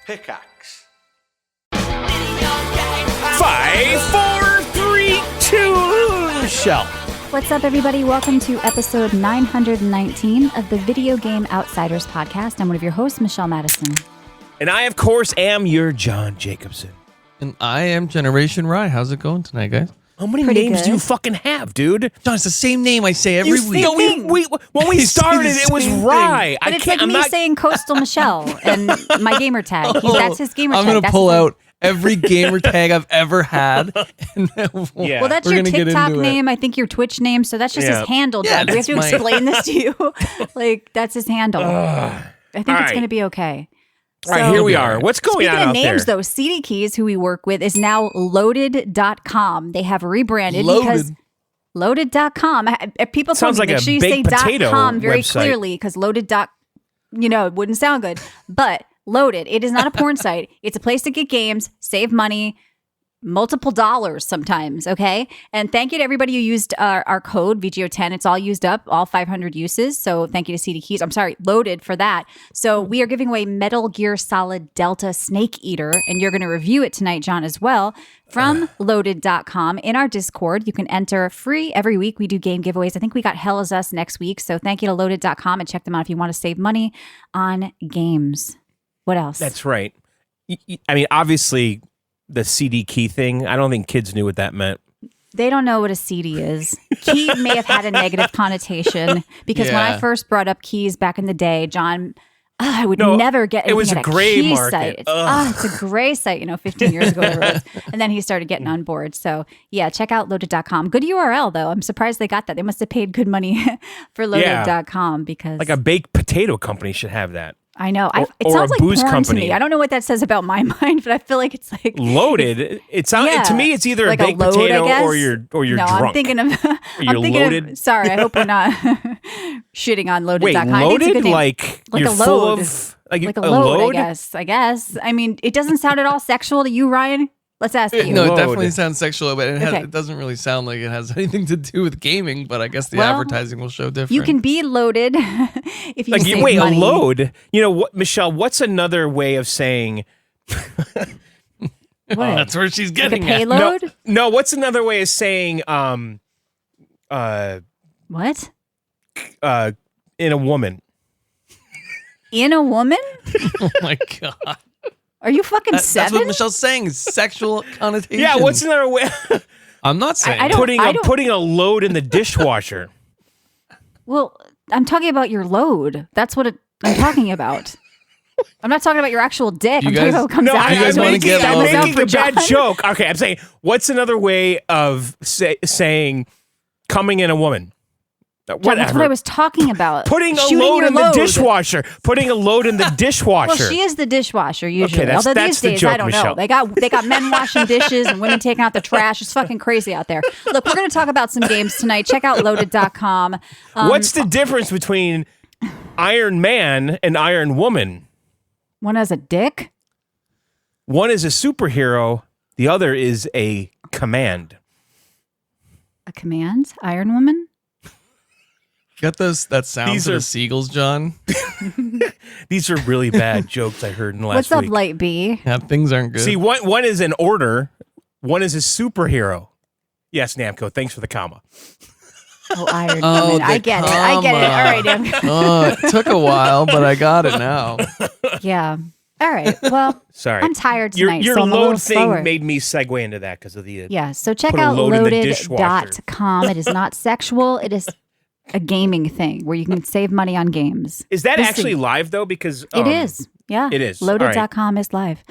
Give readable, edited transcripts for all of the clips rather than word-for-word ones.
Pickaxe. 5, 4, 3, 2, Michelle. What's up, everybody? Welcome to episode 919 of the Video Game Outsiders podcast. I'm one of your hosts, Michelle Madison. And I, of course, am your John Jacobson. And I am Generation Rye. How's it going tonight, guys? How many Pretty names good. do you fucking have, dude? John, it's the same name I say every week. No, when we started, it was Rye. But it's like me saying Coastal Michelle and my gamer tag. That's his gamer tag. I'm going to That's pull his name. out every gamer tag I've ever had. And Yeah. Well, that's we're your gonna get TikTok into it. name. I think your Twitch name. So that's just Yeah. his handle, Yeah, Doug. We have to that's explain this to you. Like, that's his handle. I think All it's right. going to be okay. All right, here we are. What's going Speaking on of out names, there? though, CD Keys, who we work with, is now loaded.com. They have rebranded because loaded.com. People told Sounds me like make a sure you say baked potato .com very website. clearly because loaded. It wouldn't sound good. But Loaded, it is not a porn site. It's a place to get games, save money, multiple dollars sometimes, okay? And thank you to everybody who used our code, VGO10. It's all used up, all 500 uses. So thank you to CD Keys. I'm sorry, Loaded for that. So we are giving away Metal Gear Solid Delta Snake Eater, and you're going to review it tonight, John, as well, from loaded.com in our Discord. You can enter free every week. We do game giveaways. I think we got Hell Is Us next week. So thank you to loaded.com and check them out if you want to save money on games. What else? That's right. I mean, obviously, the CD key thing, I don't think kids knew what that meant. They don't know what a CD is. Key may have had a negative connotation because when I Yeah. first brought up keys back in the day, John, I would never get it was anything a at gray key market. site. It's a gray site, 15 years ago. Whatever it was. And then he started getting on board. So yeah, check out loaded.com. Good URL though. I'm surprised they got that. They must have paid good money for loaded.com because Like a baked potato company should have that. I know. It or sounds a like booze porn company. to me. I don't know what that says about my mind, but I feel like it's like Loaded. It sounds Yeah. to me. It's either like a baked load, potato I guess. or you're no, drunk. I'm thinking of. you're I'm thinking loaded. Of, sorry, I hope we're not shitting on Wait, loaded.com. I think it's a loaded good name. like Like you're a full load. of like a a load, I guess. I mean, it doesn't sound at all sexual to you, Ryan. Let's ask you. No, it Load. definitely sounds sexual, but Okay. it doesn't really sound like it has anything to do with gaming, but I guess the Well, advertising will show different. You can be loaded if you Like save wait, money. a load. You know what, Michelle? What's another way of saying? What? That's where she's Like a getting at. payload? No. What's another way of saying? What? In a woman. In a woman? Oh my God. Are you fucking That's seven? what Michelle's saying. Sexual connotation. Yeah. What's another way? I'm not saying. I don't- Putting a load in the dishwasher. Well, I'm talking about your load. That's what I'm talking about. I'm not talking about your actual dick. You I'm talking guys- about what comes No, out. you guys of wanna your get mouth. I'm loaded? making For a bad John. joke. Okay, I'm saying, what's another way of saying coming in a woman? John, Whatever. that's what I was talking about. Putting a Shooting load your in the dishwasher. Putting a load in the dishwasher. Well, she is the dishwasher usually. Okay, Although that's these the days, joke, I don't know. Michelle. They got men washing dishes and women taking out the trash. It's fucking crazy out there. Look, we're going to talk about some games tonight. Check out loaded.com. What's the difference between Iron Man and Iron Woman? One has a dick. One is a superhero. The other is a command. A command? Iron Woman? Got that sound These for are- the seagulls, John? These are really bad jokes I heard in the last What's up, week. Light B? Yeah, things aren't good. See, one is an order. One is a superhero. Yes, Namco. Thanks for the comma. Oh, Iron Oh, Woman. I the get it. I get it. All right, comma. Dan. Oh, it took a while, but I got it now. Yeah. All right. Well, Sorry. I'm tired Your tonight, so I'm a load little thing slower. made me segue into that because of the. Yeah, so check Put a out load in the dishwasher. loaded.com. It is not sexual. It is a gaming thing where you can save money on games. Is that Listen. actually live though? Because It is. Yeah. it is. All right. Loaded.com is live.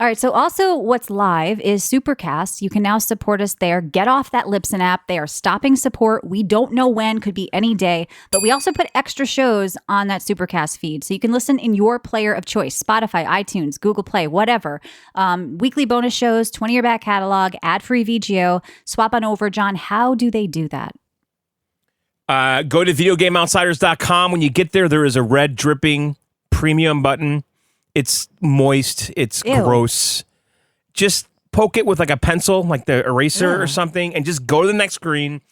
All right. So also what's live is Supercast. You can now support us there. Get off that Libsyn app. They are stopping support. We don't know when, could be any day, but we also put extra shows on that Supercast feed. So you can listen in your player of choice, Spotify, iTunes, Google Play, whatever. Weekly bonus shows, 20-year back catalog, ad-free VGO. Swap on over. John, how do they do that? Go to videogameoutsiders.com. When you get there, there is a red dripping premium button. It's moist. It's Ew. gross. Just poke it with like a pencil, like the eraser or something, and just go to the next screen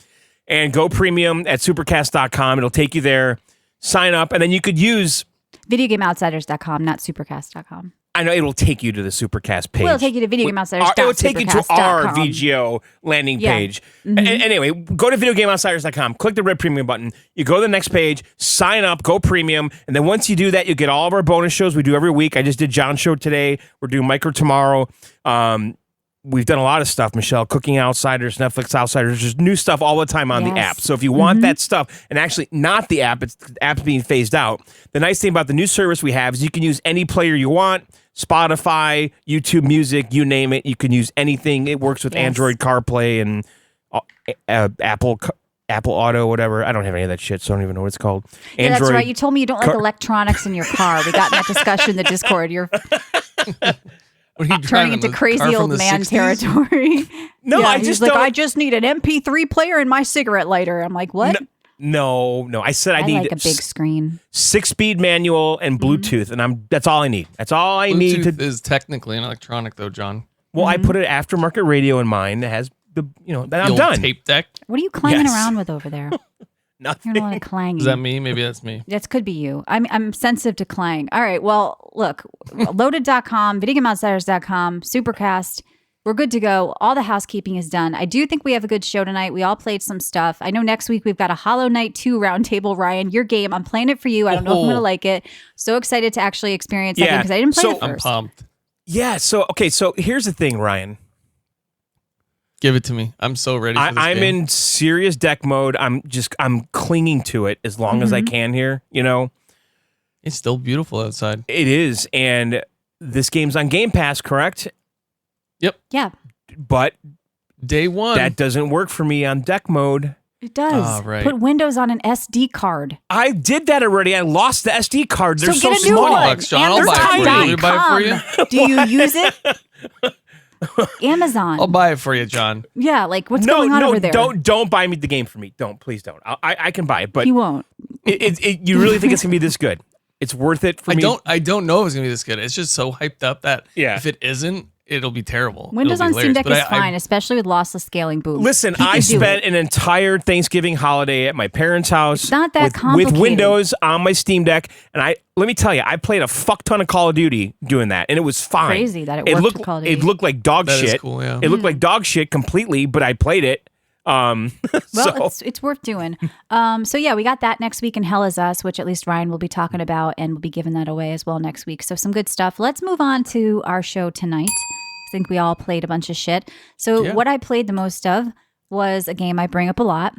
and go premium at supercast.com. It'll take you there. Sign up, and then you could use Videogameoutsiders.com, not supercast.com. I know it will take you to the Supercast page. Well, it'll take you to videogameoutsiders.supercast.com. It will take you to our VGO landing page. Anyway, go to videogameoutsiders.com, click the red premium button. You go to the next page, sign up, go premium, and then once you do that, you get all of our bonus shows we do every week. I just did John's show today. We're doing Micro tomorrow. We've done a lot of stuff, Michelle. Cooking Outsiders, Netflix Outsiders. There's new stuff all the time on the app. So if you want that stuff, and actually not the app, the app's being phased out. The nice thing about the new service we have is you can use any player you want. Spotify, YouTube Music, you name it. You can use anything. It works with Android CarPlay and Apple Auto, whatever. I don't have any of that shit, so I don't even know what it's called. Yeah, Android, that's right. You told me you don't like electronics in your car. We got in that discussion in the Discord. You're turning into crazy old man 60s? Territory. No, yeah, I just like, I just need an MP3 player and my cigarette lighter. I'm like, what? No. I said I need like a big screen, 6-speed manual and Bluetooth, and that's all I need. That's all I need. Bluetooth is technically an electronic, though, John. Well, I put an aftermarket radio in mine that has then I'm done. Tape deck. What are you clanging around with over there? Nothing. You're a lot of clanging. Is that me? Maybe that's me. That could be you. I'm sensitive to clang. All right. Well, look, loaded.com, videogameoutsiders.com, Supercast. We're good to go. All the housekeeping is done. I do think we have a good show tonight. We all played some stuff. I know next week we've got a Hollow Knight 2 roundtable. Ryan, your game. I'm playing it for you. I don't know if I'm going to like it. So excited to actually experience that game because I didn't play it first. I'm pumped. Yeah. So here's the thing, Ryan. Give it to me. I'm so ready for this I'm game. in serious deck mode. I'm clinging to it as long as I can here, It's still beautiful outside. It is. And this game's on Game Pass, correct? Yep. Yeah. But day one. That doesn't work for me on deck mode. It does. Right. Put Windows on an SD card. I did that already. I lost the SD card. They're so get a new small. one. John, I'll buy it for you. Let me buy it for you. Do you use it? Amazon. I'll buy it for you, John. Yeah, like what's going on over there? Don't buy me the game for me. Please don't. I can buy it, but you won't. You really think it's gonna be this good? It's worth it for me. I don't know if it's gonna be this good. It's just so hyped up that if it isn't, it'll be terrible. Windows on Steam Deck is fine, especially with lossless scaling boom. Listen, I spent an entire Thanksgiving holiday at my parents' house. It's not that complicated. With Windows on my Steam Deck, and let me tell you, I played a fuck ton of Call of Duty doing that, and it was fine. Crazy that it worked with Call of Duty. It looked like dog that shit. Is cool, yeah. It looked like dog shit completely, but I played it. Well, it's worth doing. So yeah, we got that next week in Hell Is Us, which at least Ryan will be talking about, and we'll be giving that away as well next week. So some good stuff. Let's move on to our show tonight. I think we all played a bunch of shit. So what I played the most of was a game I bring up a lot,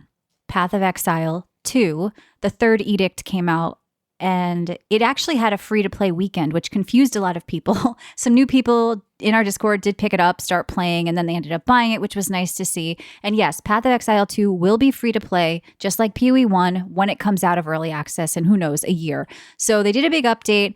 Path of Exile 2. The third edict came out, and it actually had a free-to-play weekend, which confused a lot of people. Some new people in our Discord did pick it up, start playing, and then they ended up buying it, which was nice to see. And yes, Path of Exile 2 will be free to play, just like PoE 1, when it comes out of early access in, who knows, a year. So they did a big update,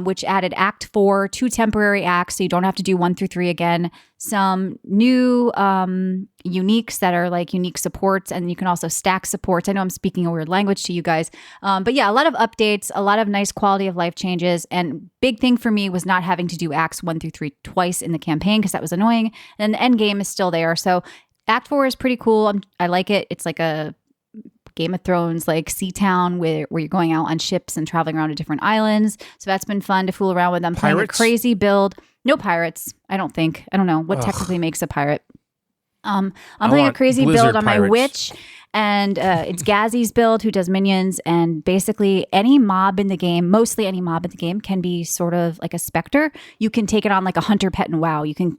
which added Act 4, 2 temporary acts, so you don't have to do 1 through 3 again. Some new uniques that are like unique supports, and you can also stack supports. I know I'm speaking a weird language to you guys. But yeah, a lot of updates, a lot of nice quality of life changes, and big thing for me was not having to do acts 1 through 3 twice in the campaign because that was annoying. And then the end game is still there. So Act 4 is pretty cool. I like it. It's like a Game of Thrones like sea town where you're going out on ships and traveling around to different islands. So that's been fun to fool around with. I'm playing a crazy build. No pirates, I don't think. I don't know what technically makes a pirate. I'm playing a crazy build on my witch, and it's Gazzy's build who does minions, and basically any mob in the game, mostly any mob in the game, can be sort of like a specter. You can take it on like a hunter pet in WoW. You can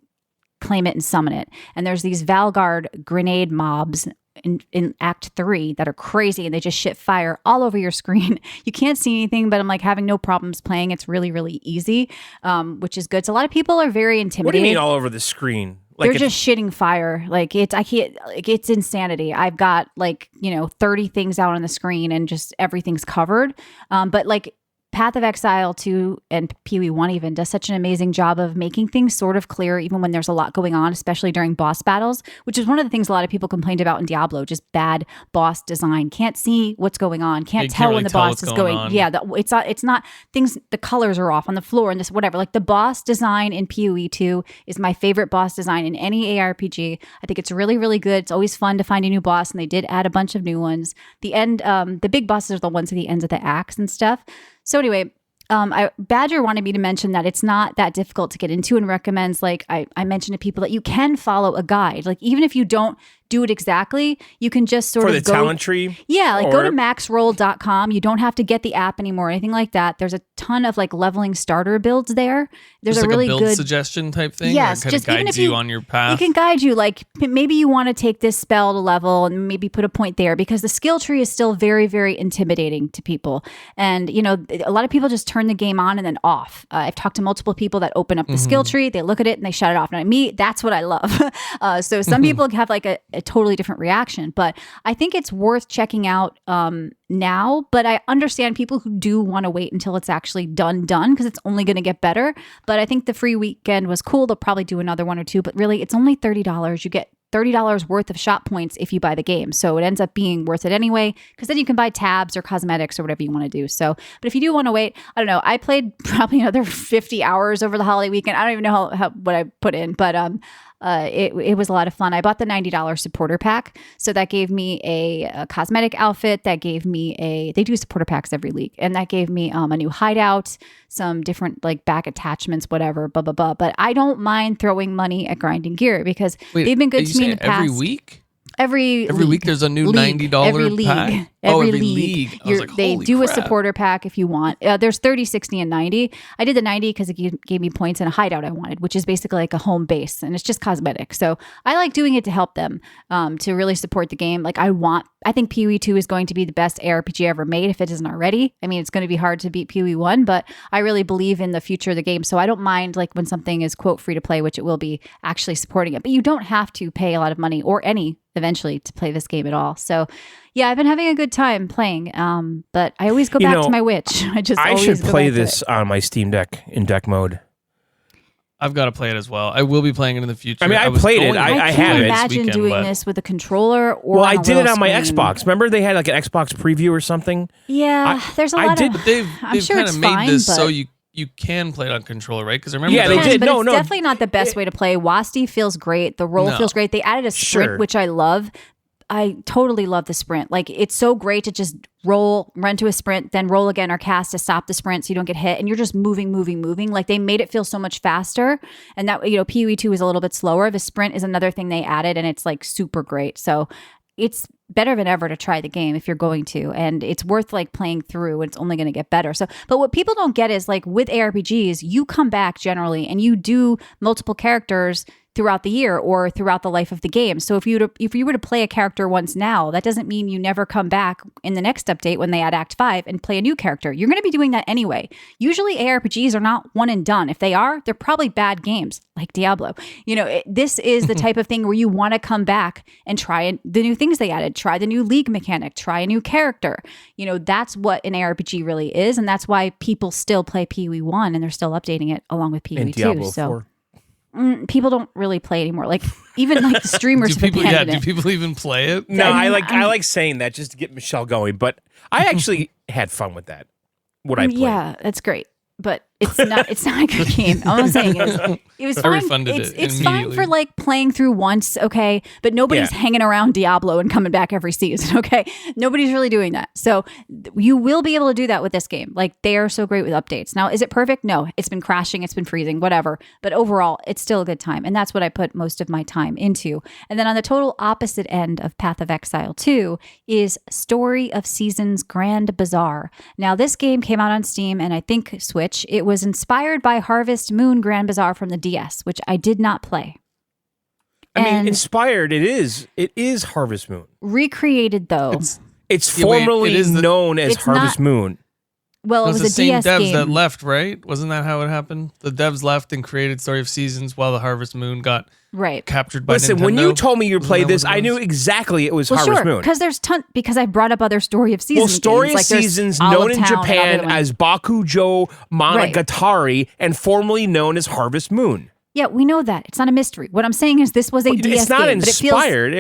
claim it and summon it. And there's these Valgard grenade mobs in Act 3 that are crazy, and they just shit fire all over your screen. You can't see anything, but I'm like having no problems playing. It's really, really easy, which is good. So a lot of people are very intimidated. What do you mean all over the screen? They're just shitting fire. Like it's insanity. I've got 30 things out on the screen and just everything's covered. But like Path of Exile 2 and PoE 1 even does such an amazing job of making things sort of clear even when there's a lot going on, especially during boss battles, which is one of the things a lot of people complained about in Diablo, just bad boss design. Can't see what's going on. Can't tell when the boss is going. Yeah, it's not things, the colors are off on the floor and this whatever. Like the boss design in PoE 2 is my favorite boss design in any ARPG. I think it's really, really good. It's always fun to find a new boss, and they did add a bunch of new ones. The big bosses are the ones at the ends of the acts and stuff. So anyway, Badger wanted me to mention that it's not that difficult to get into, and recommends, like I mentioned to people, that you can follow a guide. Like even if you don't do it exactly, you can just sort of go talent tree. Yeah, like go to maxroll.com. You don't have to get the app anymore or anything like that. There's a ton of like leveling starter builds there. There's just a really build good suggestion type thing. Yes, kind just of even guides if you on your path. It can guide you, like maybe you want to take this spell to level and maybe put a point there, because the skill tree is still very, very intimidating to people. And a lot of people just turn the game on and then off. I've talked to multiple people that open up the skill tree, they look at it and they shut it off. Now me, that's what I love. So some people have like a totally different reaction. But I think it's worth checking out now. But I understand people who do want to wait until it's actually done, because it's only going to get better. But I think the free weekend was cool. They'll probably do another one or two. But really, it's only $30. You get $30 worth of shop points if you buy the game. So it ends up being worth it anyway, because then you can buy tabs or cosmetics or whatever you want to do. So, but if you do want to wait, I don't know. I played probably another 50 hours over the holiday weekend. I don't even know how what I put in, but it was a lot of fun. I bought the $90 supporter pack. So that gave me a cosmetic outfit. That gave me they do supporter packs every week. And that gave me a new hideout, some different like back attachments, whatever, blah, blah, blah. But I don't mind throwing money at grinding gear, because they've been good to me in the past. Every week? Every week there's a new $90 every pack? League. Every league. I was like, they holy do crap. a supporter pack if you want. There's 30, 60, and 90. I did the 90 because it gave me points and a hideout I wanted, which is basically like a home base, and it's just cosmetic. So I like doing it to help them, to really support the game. Like I think PoE 2 is going to be the best ARPG ever made, if it isn't already. I mean, it's going to be hard to beat PoE 1, but I really believe in the future of the game. So I don't mind like when something is quote free to play, which it will be, actually supporting it. But you don't have to pay a lot of money or any eventually to play this game at all. So yeah, I've been having a good time playing. But I always go back to my witch. I should play this on my Steam Deck in deck mode. I've got to play it as well. I will be playing it in the future. I mean, I played it. I have it. I can't imagine doing this with a controller or Well, I did it on my screen. Xbox. Remember they had like an Xbox preview or something? Yeah, there's a lot of... But they've sure kind it's of made fine, this but- so you can play it on controller, right? Because I remember they did. But No, it's no. definitely not the best way to play. WASD feels great. The roll feels great. They added a sprint, Sure. which I love. I totally love the sprint. Like, it's so great to just run to a sprint, then roll again or cast to stop the sprint so you don't get hit, and you're just moving. Like, they made it feel so much faster. And that, PoE 2 is a little bit slower. The sprint is another thing they added, and it's like super great. So it's better than ever to try the game if you're going to, and it's worth like playing through. It's only going to get better. So, but what people don't get is like with ARPGs, you come back generally and you do multiple characters throughout the year or throughout the life of the game. So if you were to play a character once now, that doesn't mean you never come back in the next update when they add Act 5 and play a new character. You're going to be doing that anyway. Usually ARPGs are not one and done. If they are, they're probably bad games like Diablo. This is the type of thing where you want to come back and try the new things they added, try the new league mechanic, try a new character. That's what an ARPG really is. And that's why people still play PoE 1 and they're still updating it along with PoE 2. So 4. People don't really play anymore. Like even like the streamers. do people even play it? No, I like saying that just to get Michelle going. But I actually had fun with that. What I played. Yeah, that's great. But it's not a good game. All I'm saying is it was I fine. refunded it It's fine immediately. for like playing through once, okay? But nobody's hanging around Diablo and coming back every season, okay? Nobody's really doing that. So you will be able to do that with this game. Like they are so great with updates. Now, is it perfect? No. It's been crashing, it's been freezing, whatever. But overall, it's still a good time. And that's what I put most of my time into. And then on the total opposite end of Path of Exile 2 is Story of Seasons Grand Bazaar. Now, this game came out on Steam and I think Switch. It was inspired by Harvest Moon Grand Bazaar from the DS, which I did not play. I mean, inspired, it is Harvest Moon. Recreated, though. It's formerly known as Harvest Moon. Well, it was the a same DS devs game. that left, right? Wasn't that how it happened? The devs left and created Story of Seasons while the Harvest Moon got captured by Listen, Nintendo. when you told me you played this, I knew exactly it was Harvest Moon. Because I brought up other Story of Seasons. Well, Story games. of Seasons, known in Japan as Bakujo Monogatari, and formerly known as Harvest Moon. Yeah, we know that. It's not a mystery. What I'm saying is this was a DS game. It's not inspired.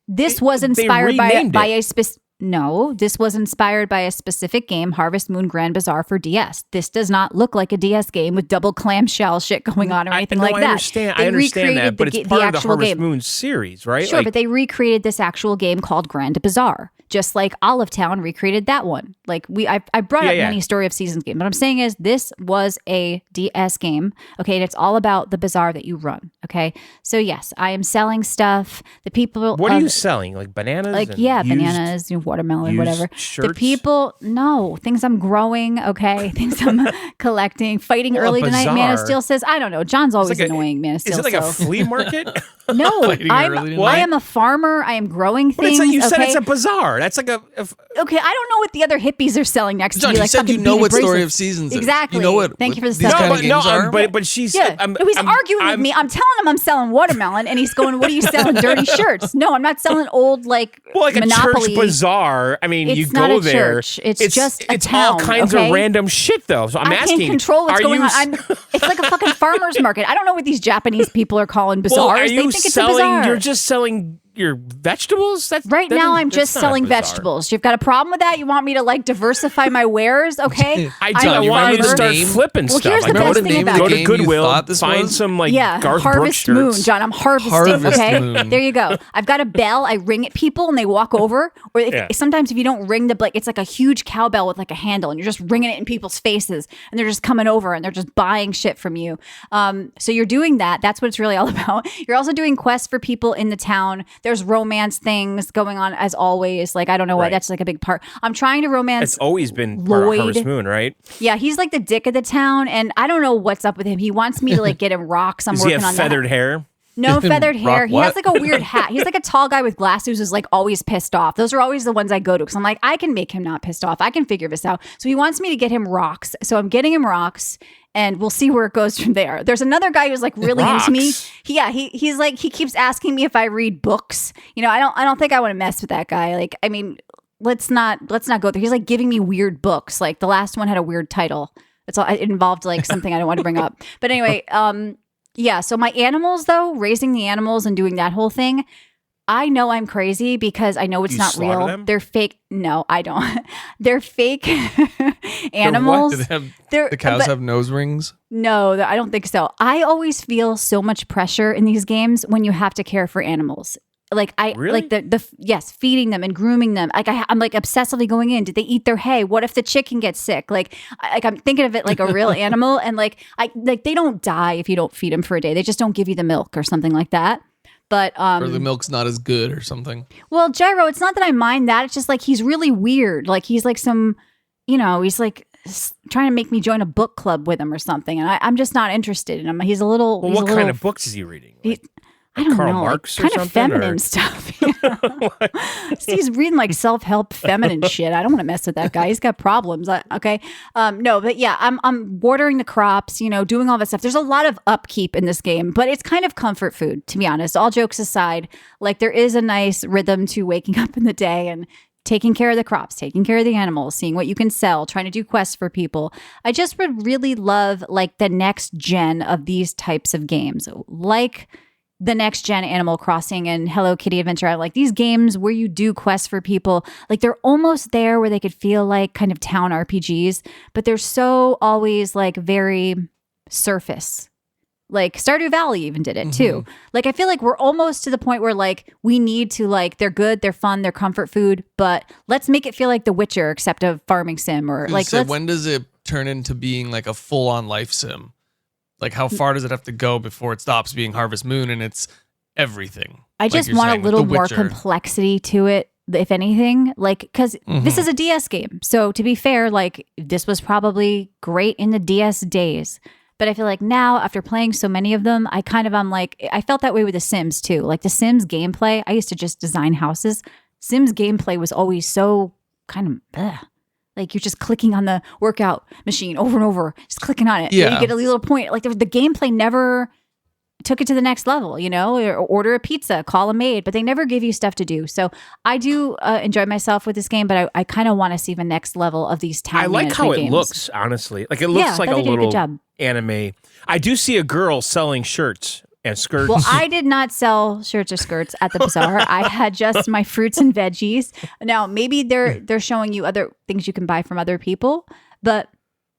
This was inspired by a specific... No, this was inspired by a specific game, Harvest Moon Grand Bazaar for DS. This does not look like a DS game with double clamshell shit going on or anything like that. I understand that, but it's part of the Harvest Moon series, right? Sure, but they recreated this actual game called Grand Bazaar. just like Olive Town recreated that one. Like I brought up many Story of Seasons games. What I'm saying is this was a DS game. Okay. And it's all about the bazaar that you run. Okay. So yes, I am selling stuff. The people. What are you selling? Like bananas? Like, bananas, watermelon, whatever. Shirts? The people, no, things I'm growing. Okay. Things I'm collecting. Fighting early tonight. Man of Steel says, I don't know. John's always annoying. Man of Steel. Is it like a flea market? No, I am a farmer. I am growing things. You said it's a bazaar. That's like a okay, I don't know what the other hippies are selling next John, to me. You like said you know what Story of Seasons is. Exactly. You know what? Thank you for the these kind of games are. But she's he's arguing with me. I'm telling him I'm selling watermelon, and he's going, "What are you selling? Dirty shirts?" No, I'm not selling old like Monopoly. A church bazaar. I mean, it's you not go a there. Church. It's just a it's town, all kinds of random shit though. So I'm asking. I can't control what's going on. It's like a fucking farmer's market. I don't know what these Japanese people are calling bazaars. They think it's a bazaar. You're just selling your vegetables? Now I'm just selling vegetables. You've got a problem with that? You want me to like diversify my wares? Okay. I do. I want you to start flipping stuff. Here's the best thing about it. Go to Goodwill, find some like Garth Harvest Brooks Moon, shirts. John. I'm harvesting. Okay. There you go. I've got a bell. I ring at people and they walk over. Or sometimes if you don't ring it's like a huge cowbell with like a handle and you're just ringing it in people's faces and they're just coming over and they're just buying shit from you. So you're doing that. That's what it's really all about. You're also doing quests for people in the town. There's romance things going on as always. Like, I don't know why that's like a big part. I'm trying to romance. It's always been part of Harvest Moon, right? Yeah, he's like the dick of the town, and I don't know what's up with him. He wants me to like get him rocks. I'm working on that. Does he have feathered hair? No feathered hair. He has like a weird hat. He's like a tall guy with glasses who's like always pissed off. Those are always the ones I go to because I'm like, I can make him not pissed off. I can figure this out. So he wants me to get him rocks. So I'm getting him rocks and we'll see where it goes from there. There's another guy who's like really into me. He's like, he keeps asking me if I read books. You know, I don't think I want to mess with that guy. Like, I mean, let's not go there. He's like giving me weird books. Like the last one had a weird title. It involved like something I don't want to bring up. But anyway, yeah, so my animals, though, raising the animals and doing that whole thing, I know I'm crazy because I know it's not real. Them? They're fake. No, I don't. They're fake animals. The cows have nose rings? No, I don't think so. I always feel so much pressure in these games when you have to care for animals. Like really? like yes, feeding them and grooming them. Like I'm like obsessively going in. Did they eat their hay? What if the chicken gets sick? Like I'm thinking of it like a real animal, and like they don't die if you don't feed them for a day. They just don't give you the milk or something like that. But or the milk's not as good or something. Well, Gyro, it's not that I mind that. It's just like he's really weird. Like he's like some, he's like trying to make me join a book club with him or something, and I'm just not interested in him. He's a little. Well, what kind of books is he reading? I don't Karl know, Marx like, or kind of feminine stuff. He's reading like self-help feminine shit. I don't want to mess with that guy. He's got problems. Okay. No, but yeah, I'm watering the crops, doing all that stuff. There's a lot of upkeep in this game, but it's kind of comfort food, to be honest. All jokes aside, like there is a nice rhythm to waking up in the day and taking care of the crops, taking care of the animals, seeing what you can sell, trying to do quests for people. I just would really love like the next gen of these types of games, like the next gen Animal Crossing and Hello Kitty Adventure Island, like these games where you do quests for people, like they're almost there where they could feel like kind of town RPGs, but they're so always like very surface. Like Stardew Valley even did it too. Like I feel like we're almost to the point where like we need to like they're good, they're fun, they're comfort food, but let's make it feel like The Witcher except a farming sim or like. So when does it turn into being like a full on life sim? Like, how far does it have to go before it stops being Harvest Moon and it's everything? I just want a little more complexity to it, if anything. Like, because this is a DS game. So, to be fair, like, this was probably great in the DS days. But I feel like now, after playing so many of them, I felt that way with The Sims, too. Like, The Sims gameplay, I used to just design houses. Sims gameplay was always so kind of, like you're just clicking on the workout machine over and over, just clicking on it. Yeah. You get a little point. Like the gameplay never took it to the next level, or order a pizza, call a maid, but they never give you stuff to do. So I do enjoy myself with this game, but I kind of want to see the next level of these town I like how games. It looks, honestly. Like it looks like a little anime. I do see a girl selling shirts and skirts. Well, I did not sell shirts or skirts at the bazaar. I had just my fruits and veggies. Now, maybe they're showing you other things you can buy from other people, but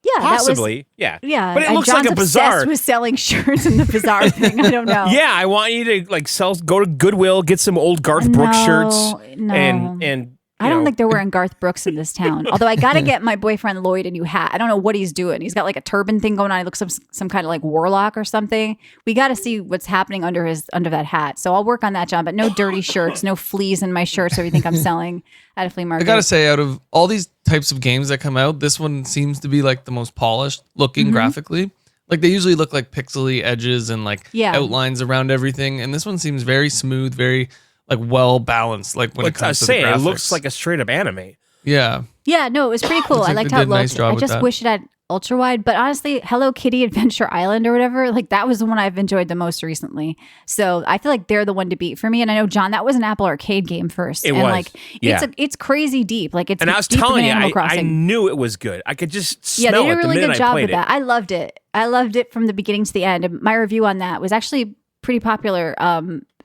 yeah, possibly, yeah. But it looks like a bazaar. With selling shirts in the bazaar thing. I don't know. Yeah, I want you to like go to Goodwill, get some old Garth Brooks shirts, and I don't think they're wearing Garth Brooks in this town. Although I got to get my boyfriend Lloyd a new hat. I don't know what he's doing. He's got like a turban thing going on. He looks some kind of like warlock or something. We got to see what's happening under that hat. So I'll work on that, John. But no dirty shirts, no fleas in my shirts. So we think I'm selling at a flea market. I gotta say, out of all these types of games that come out, this one seems to be like the most polished looking graphically. Like they usually look like pixely edges and like outlines around everything, and this one seems very smooth, very like well balanced. Like when it comes to the graphics. It looks like a straight up anime. Yeah. Yeah, no, it was pretty cool. I liked how it looked. I just that. wish it had ultra wide, but honestly, Hello Kitty Adventure Island or whatever, like that was the one I've enjoyed the most recently. So I feel like they're the one to beat for me. And I know, John, that was an Apple Arcade game first. It and was. like it's crazy deep. Like it's and I was deeper telling than you, Animal Crossing. I knew it was good. I could just smell they did a it the really minute good job I played with that. I loved it. I loved it from the beginning to the end. And my review on that was actually pretty popular.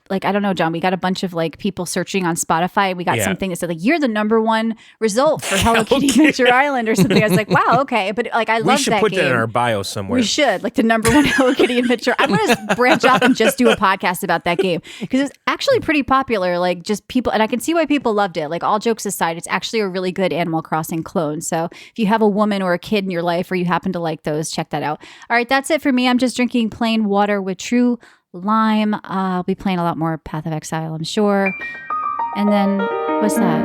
Like, I don't know, John, we got a bunch of like people searching on Spotify. We got something that said like, you're the #1 result for Hello Kitty Adventure Island or something. I was like, wow, okay. But like, I love that game. We should put that in our bio somewhere. We should, like the #1 Hello Kitty Adventure. I'm going to branch off and just do a podcast about that game because it's actually pretty popular. Like just people, and I can see why people loved it. Like all jokes aside, it's actually a really good Animal Crossing clone. So if you have a woman or a kid in your life or you happen to like those, check that out. All right, that's it for me. I'm just drinking plain water with true lime. I'll be playing a lot more Path of Exile, I'm sure. And then, what's that?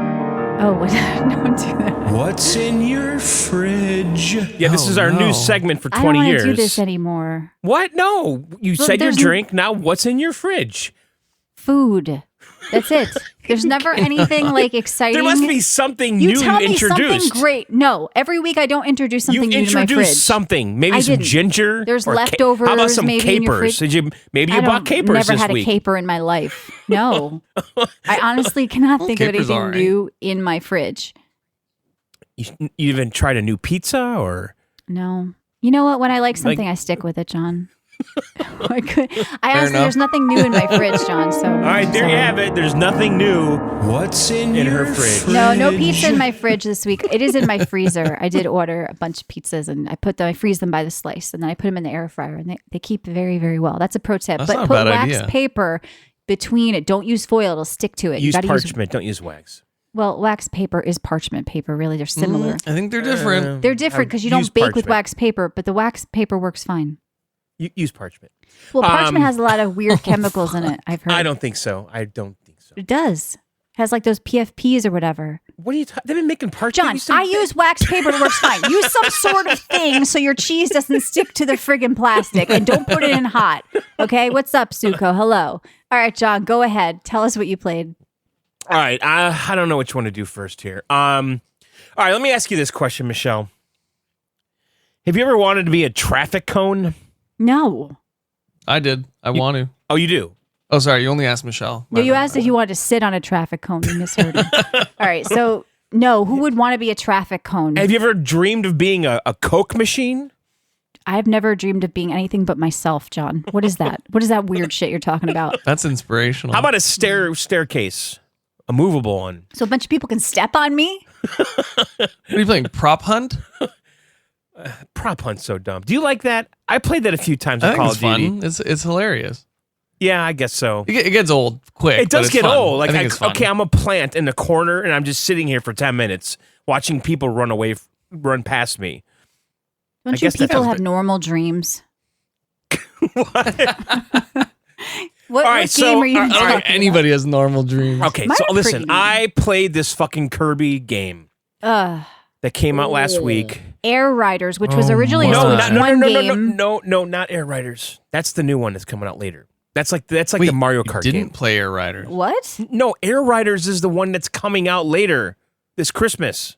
Oh, what? Don't do that. What's in your fridge? Yeah, this is our new segment for 20 years. I don't want to do this anymore. What? No. You said your drink. Now, what's in your fridge? Food. That's it. There's never anything like exciting. There must be something new you introduced. You tell me something great. No, every week I don't introduce something new to my fridge. You introduced something. Maybe some ginger. There's leftovers. How about some maybe capers? Maybe you bought capers this week? Never had a caper in my life. No. I honestly cannot think of anything new in my fridge. You even tried a new pizza or? No. You know what? When I like something, I stick with it, John. I honestly, there's nothing new in my fridge, John. So all right, there you have it. There's nothing new. What's in her fridge? No pizza in my fridge this week. It is in my freezer. I did order a bunch of pizzas, and I freeze them by the slice, and then I put them in the air fryer, and they keep very, very well. That's a pro tip. That's but not a put bad wax idea. paper between it. Don't use foil; it'll stick to it. Use parchment. Don't use wax. Well, wax paper is parchment paper. Really, they're similar. I think they're different. They're different because you don't bake with wax paper, but the wax paper works fine. Use parchment. Well, parchment has a lot of weird chemicals in it, I've heard. I don't think so. It does. It has like those PFPs or whatever. What are you talking? They've been making parchment. John, I use wax paper. It works fine. Use some sort of thing so your cheese doesn't stick to the friggin' plastic, and don't put it in hot. Okay? What's up, Suko? Hello. All right, John, go ahead. Tell us what you played. All right. I don't know which one to do first here. All right, let me ask you this question, Michelle. Have you ever wanted to be a traffic cone? No. I did. I want to. Oh, you do? Oh, sorry. You only asked Michelle. No, you asked if you wanted to sit on a traffic cone. You misheard it. All right. So, no, who would want to be a traffic cone? Have you ever dreamed of being a Coke machine? I've never dreamed of being anything but myself, John. What is that? What is that weird shit you're talking about? That's inspirational. How about a staircase? A movable one. So a bunch of people can step on me? What are you playing? Prop hunt? Prop hunt's so dumb. Do you like that? I played that a few times in Call of Duty. Fun. It's hilarious. Yeah, I guess so. It gets old quick. It does get old. Like, okay, I'm a plant in the corner, and I'm just sitting here for 10 minutes watching people run past me. Don't you people have normal dreams? What game are you talking about? Anybody has normal dreams. Okay, so listen. I played this fucking Kirby game that came out last week. Air Riders, which was originally a Switch game. No, not Air Riders. That's the new one that's coming out later. That's like the Mario Kart game. Didn't play Air Riders. What? No, Air Riders is the one that's coming out later this Christmas.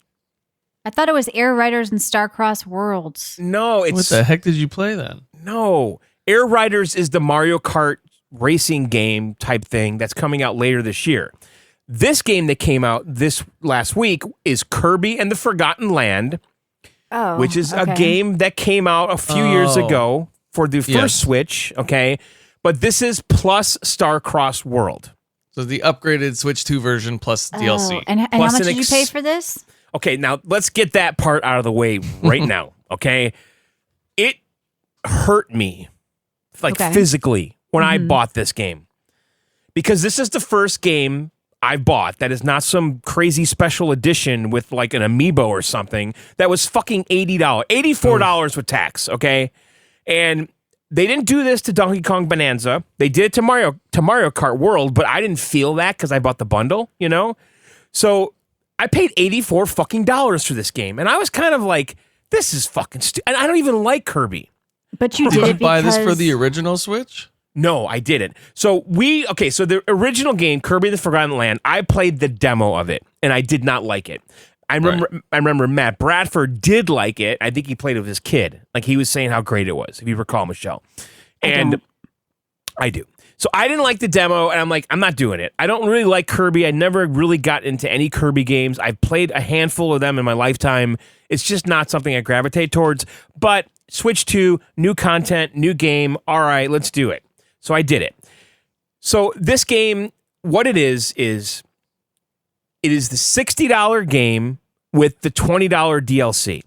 I thought it was Air Riders and Starcross Worlds. No, it's... What the heck did you play then? No. Air Riders is the Mario Kart racing game type thing that's coming out later this year. This game that came out this last week is Kirby and the Forgotten Land, which is a game that came out a few years ago for the first Switch, okay? But this is plus Starcross World. So the upgraded Switch 2 version plus DLC. And how much did you pay for this? Okay, now let's get that part out of the way right now, okay? It hurt me, physically, when I bought this game. Because this is the first game I've bought that is not some crazy special edition with like an amiibo or something that was fucking $80, $84 with tax, okay? And they didn't do this to Donkey Kong Bonanza. They did it to Mario Kart World, but I didn't feel that because I bought the bundle, you know? So I paid $84 fucking dollars for this game. And I was kind of like, this is fucking stupid. And I don't even like Kirby. But you did it buy this for because- the original Switch? No, I didn't. So the original game, Kirby and the Forgotten Land, I played the demo of it, and I did not like it. I remember Matt Bradford did like it. I think he played it with his kid. Like, he was saying how great it was, if you recall, Michelle. And I do. So I didn't like the demo, and I'm like, I'm not doing it. I don't really like Kirby. I never really got into any Kirby games. I've played a handful of them in my lifetime. It's just not something I gravitate towards. But Switch 2, new content, new game. All right, let's do it. So I did it. So this game, what it is it is the $60 game with the $20 DLC.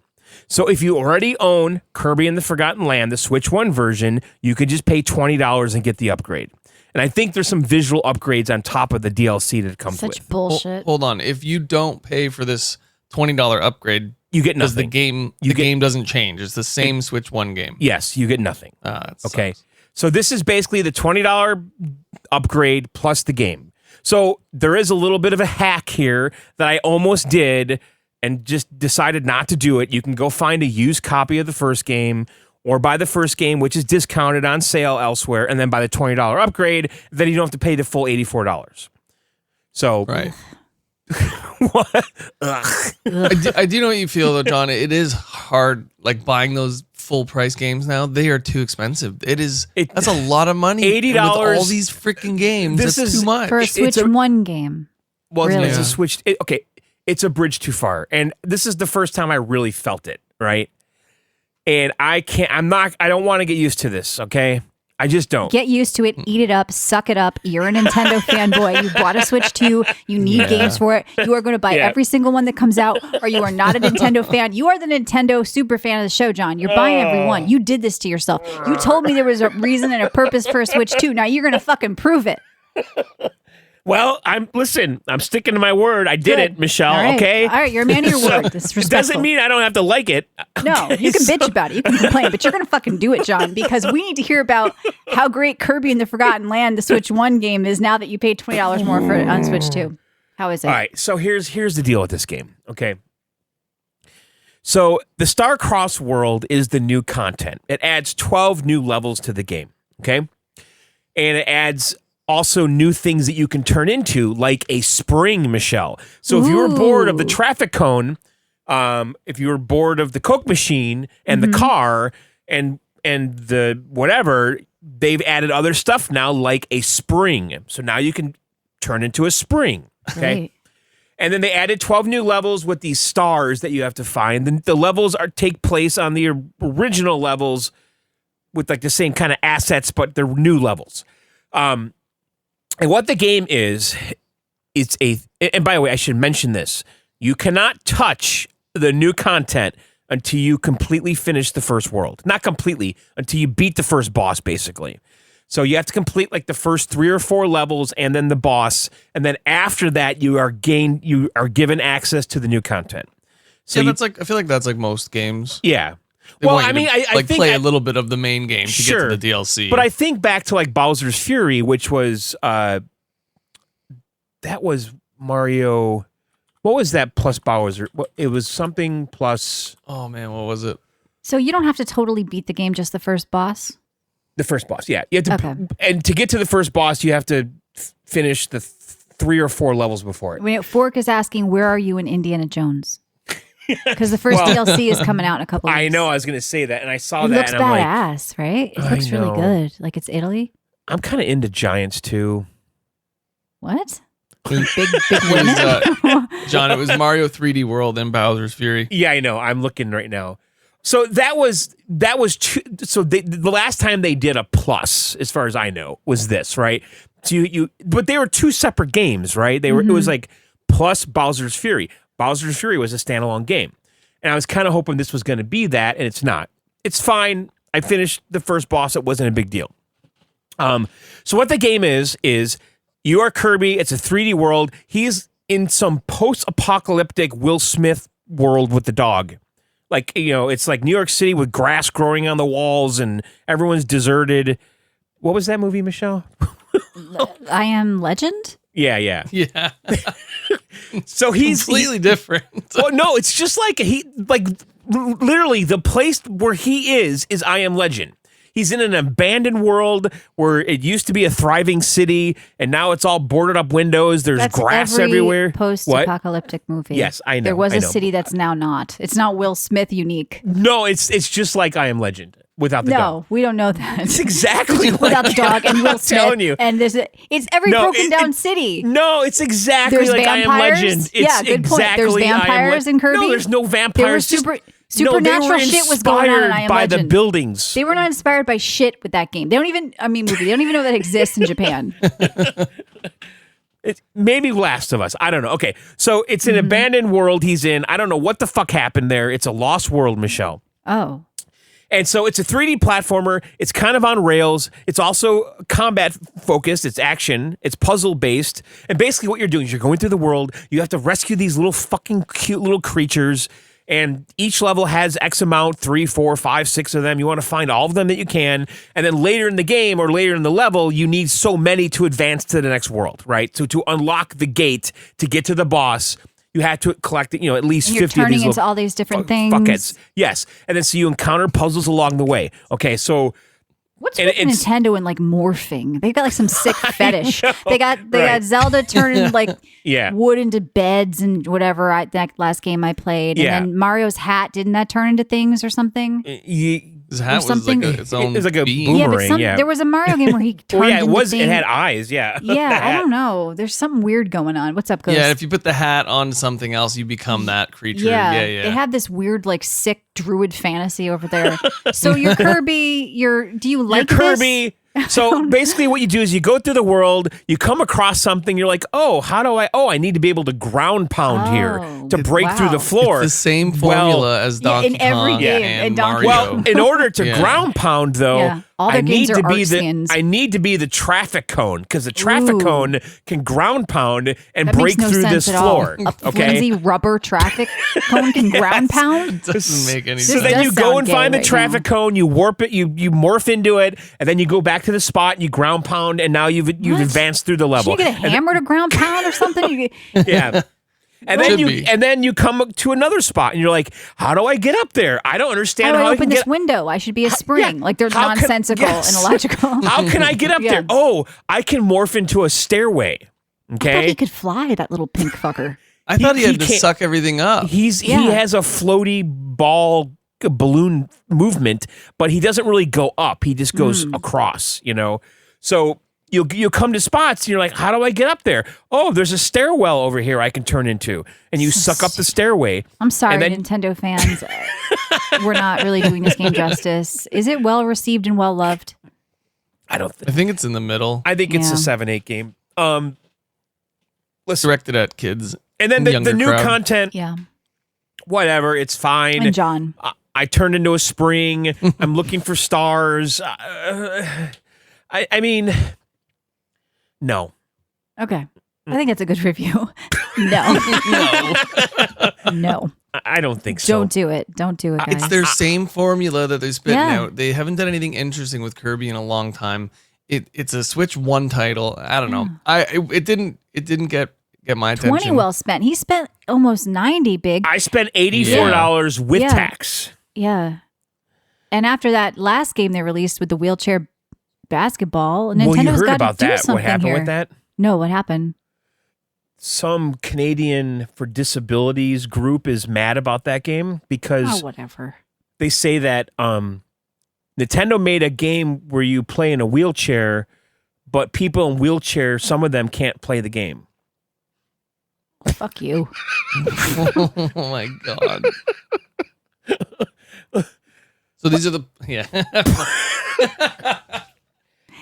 So if you already own Kirby and the Forgotten Land, the Switch 1 version, you could just pay $20 and get the upgrade. And I think there's some visual upgrades on top of the DLC that it comes with. Such bullshit. Hold on. If you don't pay for this $20 upgrade, you get does nothing. the game doesn't change. It's the same Switch 1 game. Yes, you get nothing. That Okay. sucks. So this is basically the $20 upgrade plus the game. So there is a little bit of a hack here that I almost did and just decided not to do it. You can go find a used copy of the first game or buy the first game, which is discounted on sale elsewhere, and then buy the $20 upgrade. Then you don't have to pay the full $84. So, Right. what? Ugh. I do know what you feel though, John. It is hard, like buying those full price games now. They are too expensive. That's a lot of money. $80 with all these freaking games. This That's is too much. For a Switch 1 game. Well, Really? it's a Yeah. Switch. It's a bridge too far, and this is the first time I really felt it. Right, and I don't want to get used to this. Okay, I just don't. Get used to it, eat it up, suck it up. You're a Nintendo fanboy. You bought a Switch 2. You need games for it. You are going to buy every single one that comes out, or you are not a Nintendo fan. You are the Nintendo super fan of the show, John. You're buying every one. You did this to yourself. You told me there was a reason and a purpose for a Switch 2. Now you're going to fucking prove it. Well, I'm sticking to my word. I did Good. it, Michelle. All right. Okay. All right, you're a man of your word. This is It respectful. doesn't mean I don't have to like it. No, Okay, you can so- bitch about it. You can complain, but you're going to fucking do it, John, because we need to hear about how great Kirby and the Forgotten Land, the Switch 1 game, is now that you paid $20 more for it on Switch 2. How is it? All right, so here's the deal with this game. Okay. So the Starcross world is the new content. It adds 12 new levels to the game. Okay. And it adds also new things that you can turn into, like a spring, Michelle. So if you were bored of the Ooh. traffic cone, if you were bored of the Coke machine and the car and the whatever, they've added other stuff now, like a spring. So now you can turn into a spring. Okay. Great. And then they added 12 new levels with these stars that you have to find. The levels take place on the original levels with like the same kind of assets, but they're new levels. And what the game is, and by the way, I should mention this. You cannot touch the new content until you completely finish the first world. Not completely, until you beat the first boss, basically. So you have to complete like the first 3 or 4 levels and then the boss. And then after that, you are given access to the new content. So I feel like that's like most games. yeah. They Well, want you I mean, to, I think play a little bit of the main game to Sure. get to the DLC. But I think back to like Bowser's Fury, which was that was Mario. What was that plus Bowser? It was something plus oh man, what was it? So you don't have to totally beat the game, just the first boss? the first boss. Yeah, you have to, Okay. and to get to the first boss, you have to finish the 3 or 4 levels before it. When Fork is asking, where are you in Indiana Jones? Because the first DLC is coming out in a couple of weeks. I know. I was going to say that, and I saw It that, looks and I'm like, badass, right? It I looks really know. good. Like it's Italy. I'm kind of into giants too. What? Big women? John, it was Mario 3D World and Bowser's Fury. Yeah, I know. I'm looking right now. So that was so the last time they did a plus, as far as I know, was this, right? So but they were 2 separate games, right? They were it was like plus Bowser's Fury. Bowser's Fury was a standalone game, and I was kind of hoping this was going to be that, and it's not. It's fine. I finished the first boss. It wasn't a big deal. So what the game is You are Kirby. It's a 3D world. He's in some post-apocalyptic Will Smith world with the dog. Like, it's like New York City with grass growing on the walls and everyone's deserted. What was that movie, Michelle? I Am Legend? Yeah. So he's completely different. Oh no, it's just like literally the place where he is I Am Legend. He's in an abandoned world where it used to be a thriving city, and now it's all boarded up windows. There's grass everywhere. Post-apocalyptic movie. Yes, I know. There was a city that's now not. It's not Will Smith unique. No, it's just like I Am Legend without the dog. No, we don't know that. It's exactly without the dog and Will Smith. Telling you. And it's every broken down city. No, it's exactly there's like vampires? I Am Legend. It's yeah, good exactly point. There's vampires in Kirby. No, there's no vampires. There was supernatural shit was going on in I Am by Legend. the buildings. They were not inspired by shit with that game. They don't even know that exists in Japan. It's maybe Last of Us. I don't know. Okay, so it's an abandoned world he's in. I don't know what the fuck happened there. It's a lost world, Michelle. Oh. And so it's a 3D platformer. It's kind of on rails. It's also combat focused. It's action. It's puzzle based. And basically what you're doing is you're going through the world. You have to rescue these little fucking cute little creatures. And each level has X amount, 3, 4, 5, 6 of them. You want to find all of them that you can. And then later in the game or later in the level, you need so many to advance to the next world, right? So to unlock the gate to get to the boss, you had to collect, at least 50 and you're of these turning into all these different things. Fuckheads. Yes. And then so you encounter puzzles along the way. Okay, so what's with Nintendo and like morphing? They got like some sick fetish. They got Zelda turning like wood into beds and whatever. That last game I played, and then Mario's hat, didn't that turn into things or something? His hat was like its own. It was like a beam. boomerang. There was a Mario game where he turned. It was. Into it had eyes. Yeah. Yeah, I don't know. There's something weird going on. What's up, Ghost? Yeah, if you put the hat on something else, you become that creature. Yeah. Yeah. They have this weird, like, sick druid fantasy over there. So you're Kirby. Do you like Kirby? this? So basically what you do is you go through the world, you come across something, you're like, I need to be able to ground pound here to break through the floor. It's the same formula as Donkey Kong in every game, and Donkey Mario. Well, in order to ground pound though, all their games are arc skins. I need to be the traffic cone because the traffic cone can ground pound and break makes no through sense this at all. floor. A flimsy rubber traffic cone can ground pound? It doesn't make any This So sense. then does you go sound and gay find the right traffic cone, you warp it, you morph into it, and then you go back to the spot and you ground pound, and now you've advanced through the level. Should you get a hammer to ground pound or something? Yeah. And then you come to another spot and you're like, how do I get up there? I don't understand how do I I open can this get window? I should be a spring. Like they're nonsensical and illogical. How can I get up there? Oh, I can morph into a stairway. Okay. I thought he could fly, that little pink fucker. I thought he had to can't- suck everything up. He has a floaty ball balloon movement, but he doesn't really go up. He just goes across, So you'll come to spots and you're like, how do I get up there? Oh, there's a stairwell over here I can turn into. And you suck up the stairway. I'm sorry, Nintendo fans. We're not really doing this game justice. Is it well received and well loved? I think it's in the middle. I think it's a 7-8 game. Listen, directed at kids. And then the new crowd. content, whatever, it's fine. And John. I turned into a spring. I'm looking for stars. I mean, no. Okay. I think that's a good review. No. No. I don't think so. Don't do it. Don't do it, guys. It's their same formula that they're spitting out. They haven't done anything interesting with Kirby in a long time. It's a Switch 1 title. I don't know. It didn't get my attention. 20 well spent. He spent almost 90 big. I spent $84 with tax. Yeah. And after that last game they released with the wheelchair basketball, Nintendo's you heard got about to do that. something What happened here. with that? No, what happened? Some Canadian for Disabilities group is mad about that game because whatever. they say that Nintendo made a game where you play in a wheelchair, but people in wheelchairs, some of them can't play the game. Fuck you. Oh my god. So these are the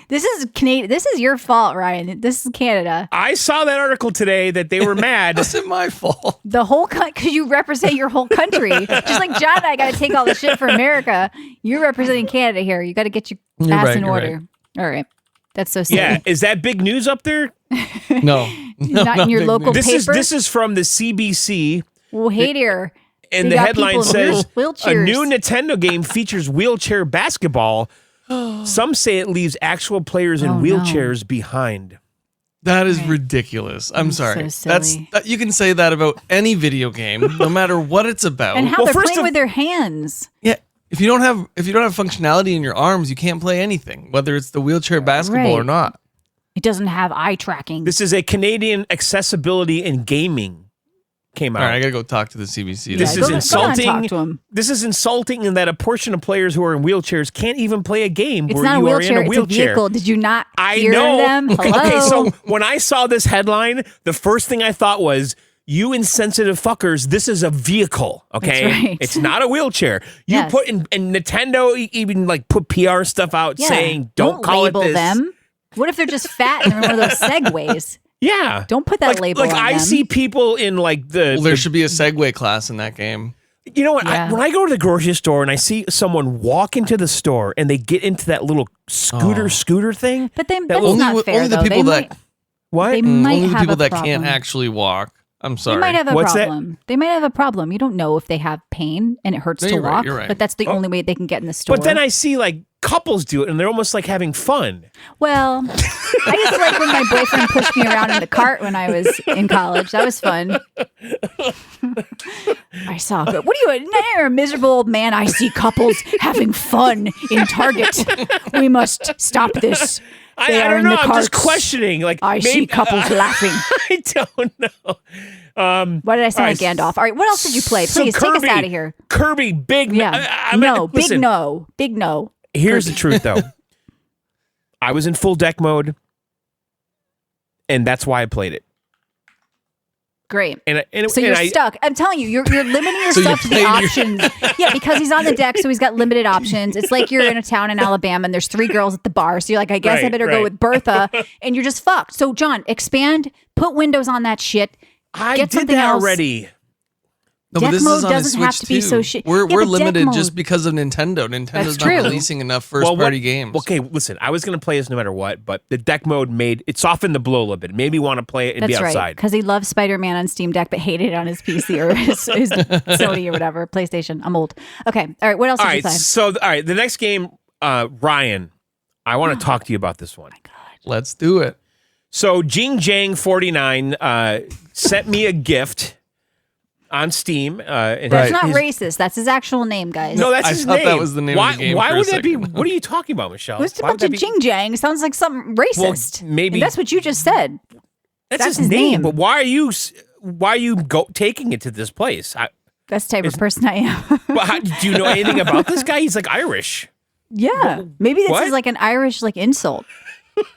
This is Canadian. This is your fault, Ryan. This is Canada. I saw that article today that they were mad. That's my fault. The whole because you represent your whole country. Just like John and I got to take all the shit for America. You're representing Canada here. You got to get your ass in order. All right. That's so silly. Yeah, is that big news up there? No. Not in your local This paper? this is from the CBC. Well, hey dear. And They the got headline people in says, wheelchairs. a new Nintendo game features wheelchair basketball. Some say it leaves actual players in wheelchairs behind. That is ridiculous. I'm sorry. so silly. You can say that about any video game, no matter what it's about. And how they're playing with their hands. Yeah. If you don't have functionality in your arms, you can't play anything, whether it's the wheelchair basketball or not. It doesn't have eye tracking. This is a Canadian accessibility and gaming came out. All right, I gotta go talk to the CBC. This is insulting. Go on, talk to him. This is insulting in that a portion of players who are in wheelchairs can't even play a game It's where not you a are wheelchair. in a wheelchair. It's a vehicle. Did you not I hear know. them? Hello? Okay, so when I saw this headline, the first thing I thought was, you insensitive fuckers, this is a vehicle, okay? That's right. It's not a wheelchair. You Yes. put in, and Nintendo even like put PR stuff out saying, don't call label it this. them. What if they're just fat and they're in one of those segways? Yeah. Don't put that label like on I them. see people in like Well, there should be a Segway class in that game. You know what? Yeah. When I go to the grocery store and I see someone walk into the store and they get into that little scooter thing. But that's only not fair, only the though. people They that might, What? they might only the have people a that problem. can't actually walk. I'm sorry. They might have a What's that? problem. They might have a problem. You don't know if they have pain and it hurts No, to you're right, walk, you're right. but that's the only way they can get in the store. But then I see like couples do it and they're almost like having fun. Well, I used to like when my boyfriend pushed me around in the cart when I was in college. That was fun. I saw good. What are you, a miserable old man? I see couples having fun in Target. We must stop this. They I are don't in know. the I'm just carts. questioning. Like I see couples laughing. I don't know. Why did I sound like All right, Gandalf? All right, what else did you play? So Please take us out of here. Kirby, big Yeah. listen, Big no. Here's the truth, though. I was in full deck mode, and that's why I played it. Great. And So you're stuck. I'm telling you, you're limiting yourself to the played options. Yeah, because he's on the deck, so he's got limited options. It's like you're in a town in Alabama and there's 3 girls at the bar. So you're like, I guess I better go with Bertha, and you're just fucked. So John, expand, put windows on that shit. I Get did something that else. already. No, Deck but this mode is on the doesn't have Switch to be too. so shit. We're Yeah, but deck limited mode- just because of Nintendo. Nintendo's That's not true. releasing enough first-party games. Okay, listen. I was going to play this no matter what, but the deck mode made it softened the blow a little bit. It made me want to play it and That's be right. outside. Because he loves Spider-Man on Steam Deck, but hated it on his PC or his Sony or whatever, PlayStation. I'm old. Okay. All right. What else All did you right, play? so all right, the next game, Ryan, I want to talk to you about this one. Let's do it. So Jing Jang 49 sent me a gift on Steam. And That's not racist. That's his actual name, guys. No, that's I his thought name. that was the name of the game Why for a would that be? second. What are you talking about, Michelle? It's a Why bunch would of that be- Jing Jang. Sounds like something racist. Well, maybe- And that's what you just said. That's his his name. name. But why are you taking it to this place? That's the type of person I am. Do you know anything about this guy? He's like Irish. Yeah. Maybe this What? is like an Irish insult.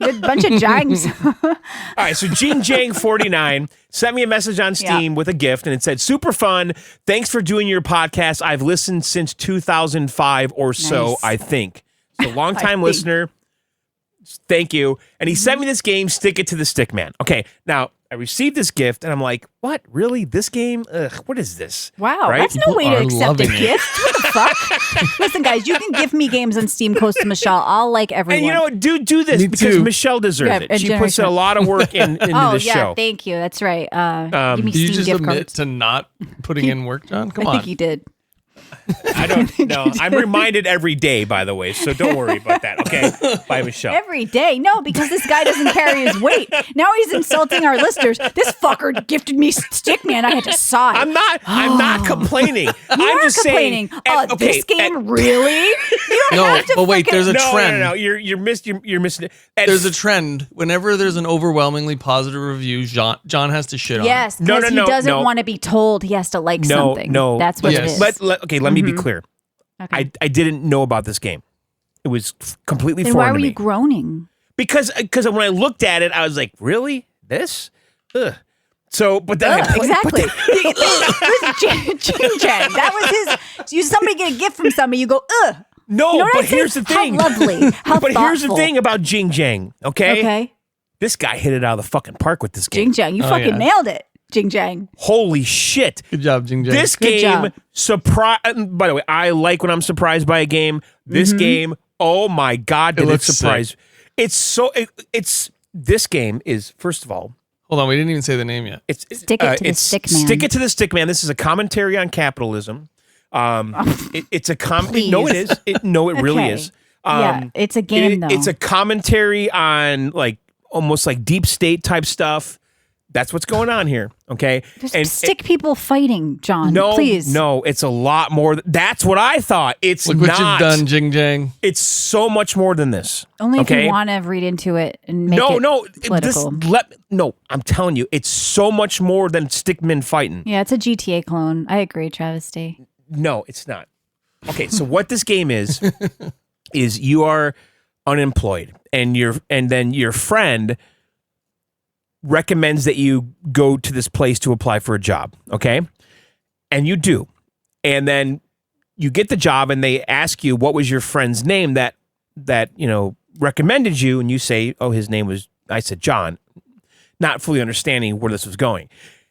A bunch of jangs. All right, so Jing Jang 49 sent me a message on Steam with a gift, and it said, "Super fun. Thanks for doing your podcast. I've listened since 2005 or so, Nice. I think. So long time listener. Thank you." And he sent me this game, Stick It to the Stick Man. Okay, now I received this gift, and I'm like, "What? Really? This game? Ugh, what is this?" Wow, Right? that's no way to are accept a loving it. gift. What the fuck? Listen, guys, you can give me games on Steam, Coast to Michelle. I'll like everyone. And you know what? Do this Me because too. Michelle deserves Yeah, it. and She puts generation. a lot of work into oh this yeah, show. thank you. That's right. Give me Did you Steam just gift admit cards. to not putting in work, John? Come I on. think he did. I don't know. I'm reminded every day, by the way, so don't worry about that, okay? By Michelle. Every day. No, because this guy doesn't carry his weight. Now he's insulting our listeners. This fucker gifted me Stickman. I had to sigh. I'm not complaining. You I'm are just complaining. saying. This game, really? You don't No, have to but wait, frickin- there's a trend. No. You're missing it. There's a trend. Whenever there's an overwhelmingly positive review, John has to shit on Yes, it. because he doesn't no. want to be told he has to like No, something. no. That's what Yes. it is. Let me be clear. Okay. I didn't know about this game. It was completely Then foreign why were to me. you groaning? Because when I looked at it, I was like, really? This? Ugh. So, but then I played, Exactly. Ching Chang. That was his. You somebody get a gift from somebody, you go, ugh. No, You know what but I say? here's the thing. How lovely. How but here's the thoughtful. thing about Jing Jang, okay? Okay. This guy hit it out of the fucking park with this game. Jing Chang. You fucking yeah. nailed it. Jing Chang. Holy shit. Good job, Jing Jang. This Good game, job. by the way, I like when I'm surprised by a game. This game, oh my God, did it looks surprise. It's so, it's this game is, first of all, hold on, we didn't even say the name yet. Stick it to the stick man. Stick it to the stick man. This is a commentary on capitalism. It's a comedy. No, it is. It really is. It's a game though. It's a commentary on like almost like deep state type stuff. That's what's going on here, okay? Just stick people fighting, John. No, please. No, it's a lot more. That's what I thought. It's Look not. what you've done, Jing Jang. It's so much more than this. Only if you want to read into it and make it political. I'm telling you, it's so much more than stickmen fighting. Yeah, it's a GTA clone. I agree, Travesty. No, it's not. Okay, so what this game is you are unemployed, and then your friend recommends that you go to this place to apply for a job, okay? And you do. And then you get the job and they ask you what was your friend's name that recommended you, and you say, "Oh, his name was," I said, "John," not fully understanding where this was going.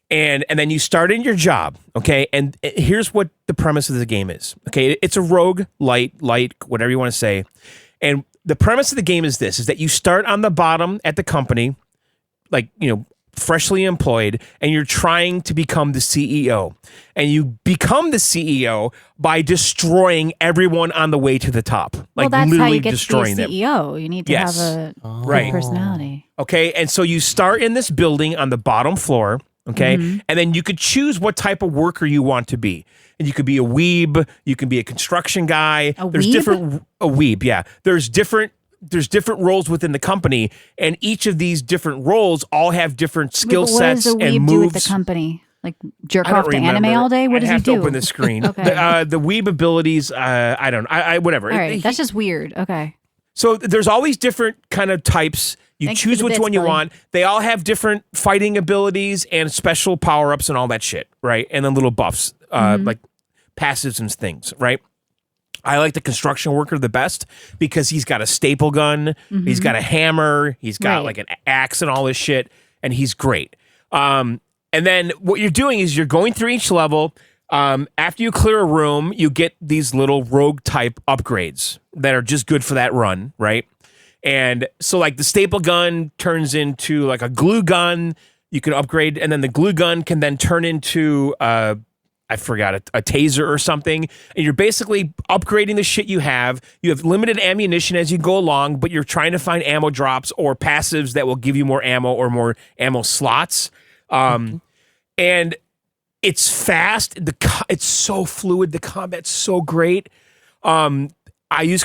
And then you start in your job, okay? And here's what the premise of the game is. Okay, it's a rogue light, whatever you want to say. And the premise of the game is this, is that you start on the bottom at the company, like, freshly employed, and you're trying to become the CEO. And you become the CEO by destroying everyone on the way to the top. Like, that's literally how you get destroying to be a CEO. You need to have a right. personality. Okay, and so you start in this building on the bottom floor, okay? Mm-hmm. And then you could choose what type of worker you want to be. And you could be a weeb, you can be a construction guy. A weeb, yeah. There's different roles within the company, and each of these different roles all have different skill sets and moves. What does a weeb do with the company? Like jerk off to anime all day? What does he do? I have to open the screen. Okay. The weeb abilities, I don't know. Whatever. All right, that's just weird. Okay. So there's all these different kind of types. You choose which one you want. They all have different fighting abilities and special power-ups and all that shit, right? And then little buffs, like passives and things, right? I like the construction worker the best because he's got a staple gun, he's got a hammer, he's got like an axe and all this shit, and he's great. And then what you're doing is you're going through each level. After you clear a room, you get these little rogue type upgrades that are just good for that run, right? And so like the staple gun turns into like a glue gun, you can upgrade, and then the glue gun can then turn into I forgot, a taser or something. And you're basically upgrading the shit you have. You have limited ammunition as you go along, but you're trying to find ammo drops or passives that will give you more ammo or more ammo slots. And it's fast. It's so fluid. The combat's so great. I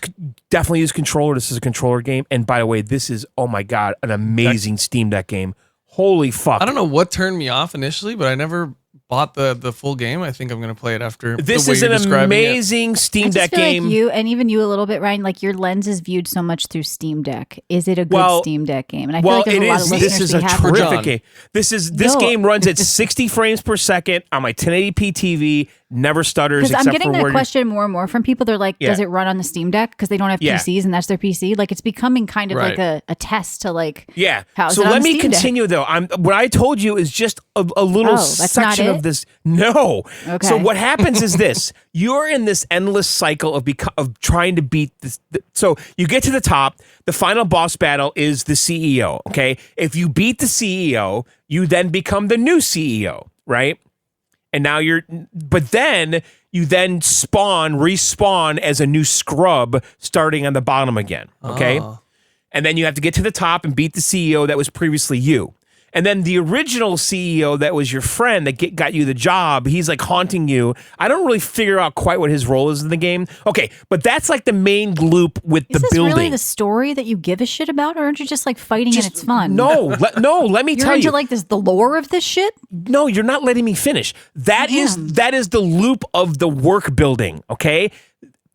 definitely use controller. This is a controller game. And by the way, this is, oh my God, an amazing Steam Deck game. Holy fuck. I don't know what turned me off initially, but I never bought the full game. I think I'm going to play it after. This the way is an amazing Steam Deck game. Like you, and even you a little bit, Ryan, like your lens is viewed so much through Steam Deck. Is it a good Steam Deck game? And I feel like there's a lot of listeners this is a terrific game. This game runs at 60 frames per second on my 1080p TV. Never stutters. Because I'm getting that question more and more from people. They're like, does it run on the Steam Deck? Because they don't have PCs and that's their PC. Like it's becoming kind of like a test to like, how is so it on let me Steam continue Deck? though. What I told you is just a little section of this. No. Okay. So what happens is this: you're in this endless cycle of trying to beat this. So you get to the top. The final boss battle is the CEO. Okay. If you beat the CEO, you then become the new CEO. Right. And now but then you then respawn as a new scrub starting on the bottom again. Okay. Oh. And then you have to get to the top and beat the CEO that was previously you. And then the original CEO that was your friend that got you the job, he's like haunting you. I don't really figure out quite what his role is in the game. Okay, but that's like the main loop with the building. Is this really the story that you give a shit about, or aren't you just like fighting and it's fun? No, let me tell you. You're into like the lore of this shit? No, you're not letting me finish. That is the loop of the work building, okay?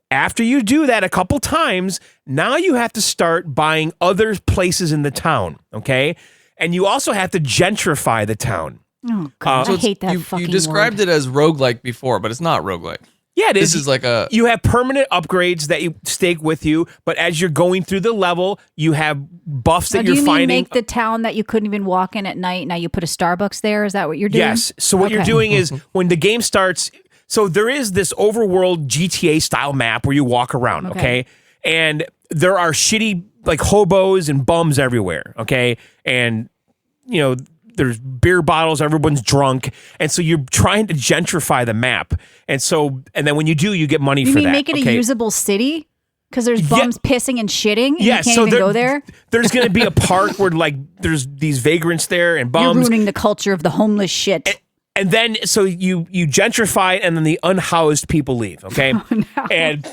After you do that a couple times, now you have to start buying other places in the town, okay? And you also have to gentrify the town. Oh, God. I hate that fucking You described it as roguelike before, but it's not roguelike. Yeah, it is. This is like you have permanent upgrades that you stake with you, but as you're going through the level, you have buffs that you're finding. Do you make the town that you couldn't even walk in at night, now you put a Starbucks there? Is that what you're doing? Yes. So what you're doing is when the game starts, so there is this overworld GTA style map where you walk around, okay? and there are shitty like hobos and bums everywhere. Okay, and there's beer bottles, everyone's drunk, and so you're trying to gentrify the map, and then when you do, you get money for that. You mean make it a usable city? Because there's bums pissing and shitting, and you can't even go there? There's going to be a park where like there's these vagrants there and bums. You're ruining the culture of the homeless shit. And then, so you gentrify it, and then the unhoused people leave, okay? Oh, no. And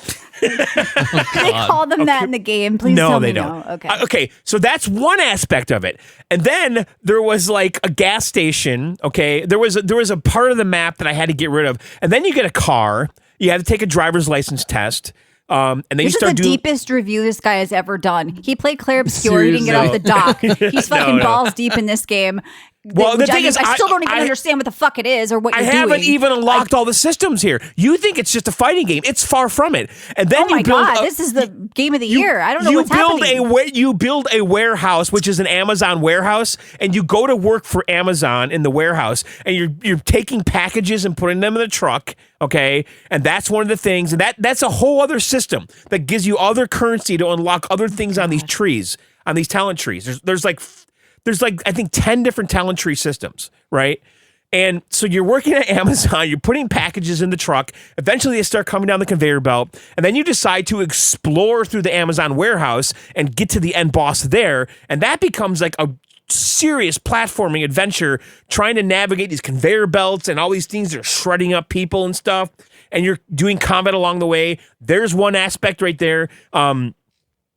they call them that in the game. Please tell me no. Okay. Okay, so that's one aspect of it. And then there was like a gas station, okay? There was a part of the map that I had to get rid of. And then you get a car. You have to take a driver's license test. And then this is the deepest review this guy has ever done. He played Claire Obscure. He didn't get off the dock. He's fucking balls deep in this game. Well, the thing is, I still don't even understand what the fuck it is or what you're doing. I haven't even unlocked all the systems here. You think it's just a fighting game. It's far from it. And then this is the game of the year. I don't know what's happening. You build a warehouse, which is an Amazon warehouse, and you go to work for Amazon in the warehouse, and you're taking packages and putting them in the truck, okay? And that's one of the things. And that's a whole other system that gives you other currency to unlock other things on these trees, on these talent trees. There's like, I think 10 different talent tree systems, right? And so you're working at Amazon, you're putting packages in the truck, eventually they start coming down the conveyor belt, and then you decide to explore through the Amazon warehouse and get to the end boss there, and that becomes like a serious platforming adventure trying to navigate these conveyor belts and all these things that are shredding up people and stuff, and you're doing combat along the way. There's one aspect right there.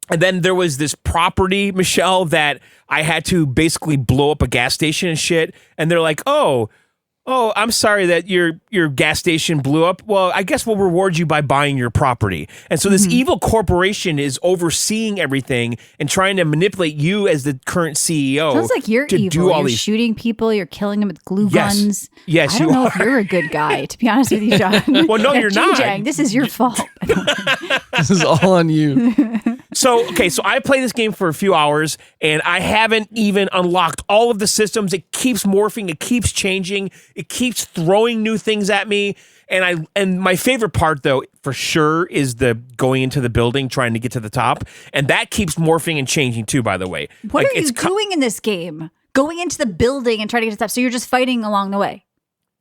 And then there was this property, Michelle, that I had to basically blow up a gas station and shit. And they're like, oh, I'm sorry that your gas station blew up. Well, I guess we'll reward you by buying your property. And so this evil corporation is overseeing everything and trying to manipulate you as the current CEO. Sounds like you're evil. You're shooting people. You're killing them with glue guns. Yes, I don't know if you're a good guy, to be honest with you, John. Well, no, you're not. Jang, this is your fault. This is all on you. So I played this game for a few hours, and I haven't even unlocked all of the systems. It keeps morphing. It keeps changing. It keeps throwing new things at me. And my favorite part, though, for sure, is the going into the building, trying to get to the top. And that keeps morphing and changing, too, by the way. What are you doing in this game? Going into the building and trying to get to the top. So you're just fighting along the way.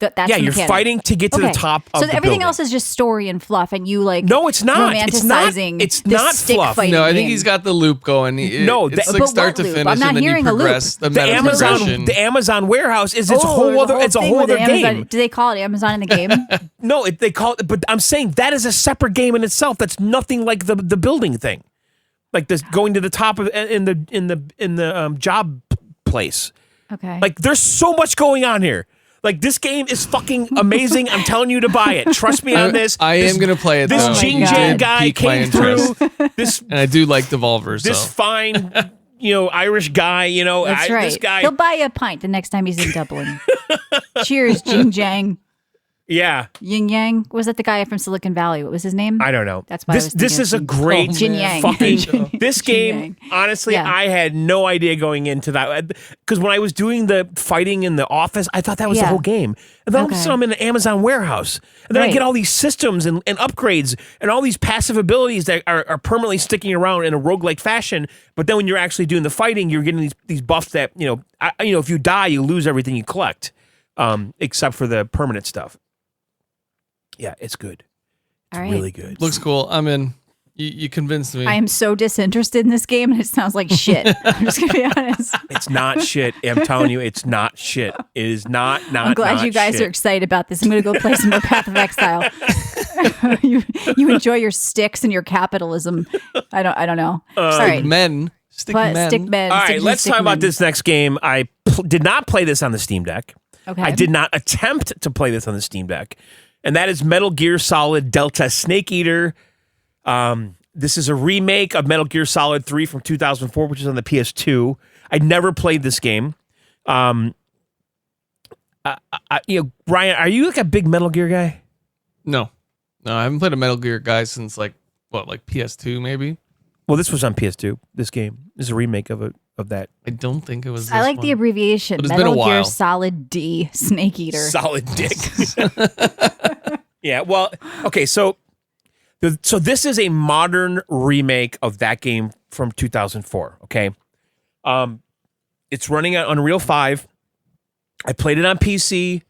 That's you're fighting to get to the top of the So everything building. else is just story and fluff, and you like no, it's not. Romanticizing It's not fluff. No, I think he's got the loop going. It's like start to finish, I'm not and then hearing you progress. a loop. The Amazon warehouse is its whole other game. Do they call it Amazon in the game? No, they call it. But I'm saying that is a separate game in itself. That's nothing like the building thing, like this going to the top of in the job place. Okay. Like there's so much going on here. Like, this game is fucking amazing. I'm telling you to buy it. Trust me on this. I am going to play it, This though. Jing Jang guy came through. And I do like Devolver, so. This fine, Irish guy, That's right. This guy. He'll buy you a pint the next time he's in Dublin. Cheers, Jing Jang. Yeah. Yin Yang? Was that the guy from Silicon Valley? What was his name? I don't know. That's why this is a great Jin Yang. fucking this game. Yang. Honestly, Yeah. I had no idea going into that because when I was doing the fighting in the office, I thought that was the whole game. And then all of a sudden I'm in an Amazon warehouse, and then I get all these systems and upgrades and all these passive abilities that are permanently sticking around in a roguelike fashion. But then when you're actually doing the fighting, you're getting these buffs that if you die, you lose everything you collect, except for the permanent stuff. Yeah, it's good. It's really good. Looks cool. I'm in. You convinced me. I am so disinterested in this game, and it sounds like shit. I'm just going to be honest. It's not shit. I'm telling you, it's not shit. It is not I'm glad you guys are excited about this. I'm going to go play some more Path of Exile. you enjoy your sticks and your capitalism. I don't know. All right. Men. Stick men. All right, let's talk about this next game. I did not play this on the Steam Deck. Okay. I did not attempt to play this on the Steam Deck. And that is Metal Gear Solid Delta Snake Eater. This is a remake of Metal Gear Solid 3 from 2004, which is on the PS2. I never played this game. Ryan, are you like a big Metal Gear guy? No, I haven't played a Metal Gear guy since like PS2 maybe. Well, this was on PS2. This game is a remake of that. I don't think it was. I like the abbreviation. But it's Metal been a while. Gear Solid D Snake Eater. Solid dick. Yeah. Well, okay. So So this is a modern remake of that game from 2004. Okay, it's running on Unreal 5. I played it on PC.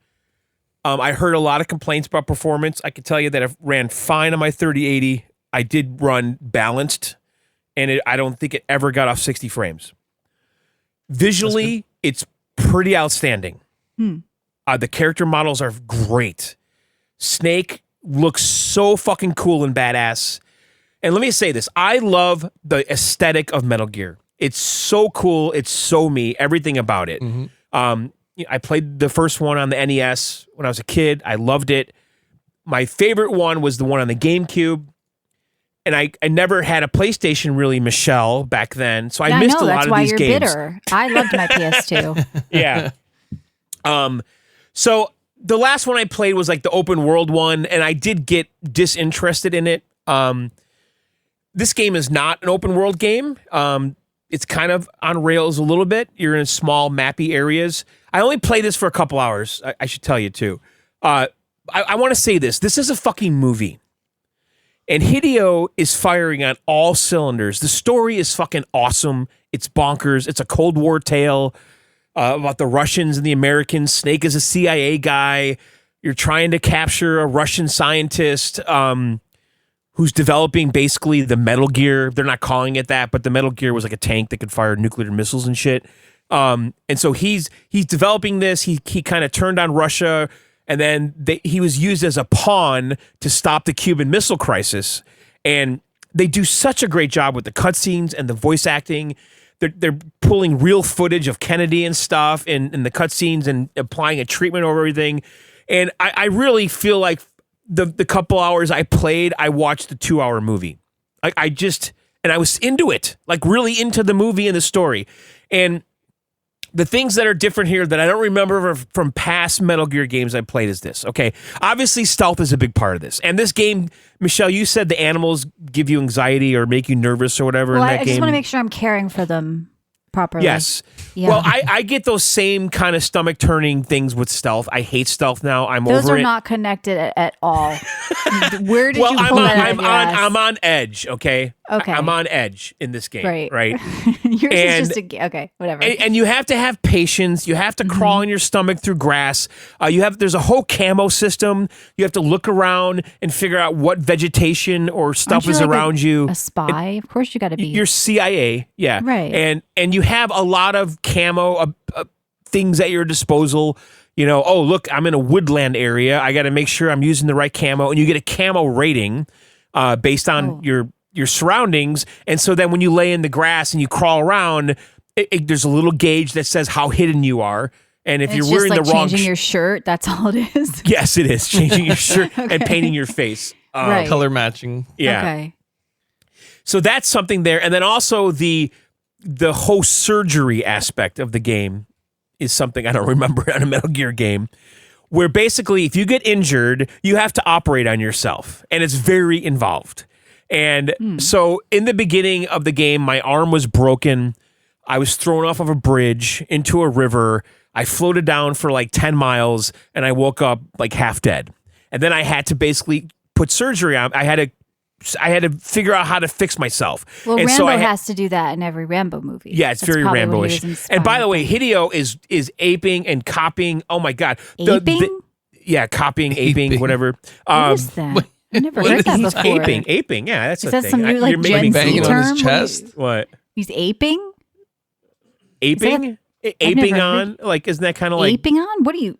I heard a lot of complaints about performance. I can tell you that it ran fine on my 3080. I did run balanced, and I don't think it ever got off 60 frames. Visually, it's pretty outstanding. The character models are great. Snake looks so fucking cool and badass. And let me say this. I love the aesthetic of Metal Gear. It's so cool. It's so me. Everything about it. I played the first one on the NES when I was a kid. I loved it. My favorite one was the one on the GameCube. And I never had a PlayStation really, Michelle, back then. So I missed a lot of these games. That's why you're bitter. I loved my PS2. Yeah. So the last one I played was like the open world one, and I did get disinterested in it. This game is not an open world game. It's kind of on rails a little bit. You're in small, mappy areas. I only played this for a couple hours. I should tell you, too. I want to say this. This is a fucking movie. And Hideo is firing on all cylinders. The story is fucking awesome. It's bonkers. It's a Cold War tale about the Russians and the Americans. Snake is a CIA guy. You're trying to capture a Russian scientist who's developing basically the Metal Gear. They're not calling it that, but the Metal Gear was like a tank that could fire nuclear missiles and shit. And so he's developing this. He kind of turned on Russia. And then he was used as a pawn to stop the Cuban Missile Crisis. And they do such a great job with the cutscenes and the voice acting. They're pulling real footage of Kennedy and stuff in the cutscenes and applying a treatment over everything. And I really feel like the couple hours I played, I watched the 2-hour movie. Like I was into it, like really into the movie and the story. And the things that are different here that I don't remember from past Metal Gear games I played is this. Okay, obviously stealth is a big part of this. And this game, Michelle, you said the animals give you anxiety or make you nervous or whatever in that game. I just want to make sure I'm caring for them properly. Yes. Yeah. Well, I get those same kind of stomach-turning things with stealth. I hate stealth now. I'm over it. Those are not connected at all. Where did you pull that out of your ass? I'm on edge, okay? Okay. I'm on edge in this game, right? Yours is just okay, whatever. And you have to have patience. You have to crawl on your stomach through grass. There's a whole camo system. You have to look around and figure out what vegetation or stuff is around you. A spy? Of course you got to be. You're CIA, yeah. Right. And you have a lot of camo things at your disposal. You know, oh, look, I'm in a woodland area. I got to make sure I'm using the right camo. And you get a camo rating based on your surroundings. And so then when you lay in the grass and you crawl around, there's a little gauge that says how hidden you are. And if you're wearing the wrong changing your shirt, that's all it is. Yes, it is. Changing your shirt and painting your face. Right. Color matching. Yeah. Okay. So that's something there. And then also the whole surgery aspect of the game is something I don't remember on a Metal Gear game, where basically if you get injured, you have to operate on yourself. And it's very involved. And so in the beginning of the game, my arm was broken. I was thrown off of a bridge into a river. I floated down for like 10 miles and I woke up like half dead. And then I had to basically put surgery on. I had to figure out how to fix myself. Well, and Rambo has to do that in every Rambo movie. Yeah, it's very Rambo-ish. And by the way, Hideo is aping and copying. Oh my God. Aping? Copying, aping, whatever. What is that? I've never heard that before. Aping. Yeah, that's is a that thing. Some new, like, you're maybe banging on his chest. What? He's aping? Aping? Aping on? Like, isn't that kind of like aping on? What are you?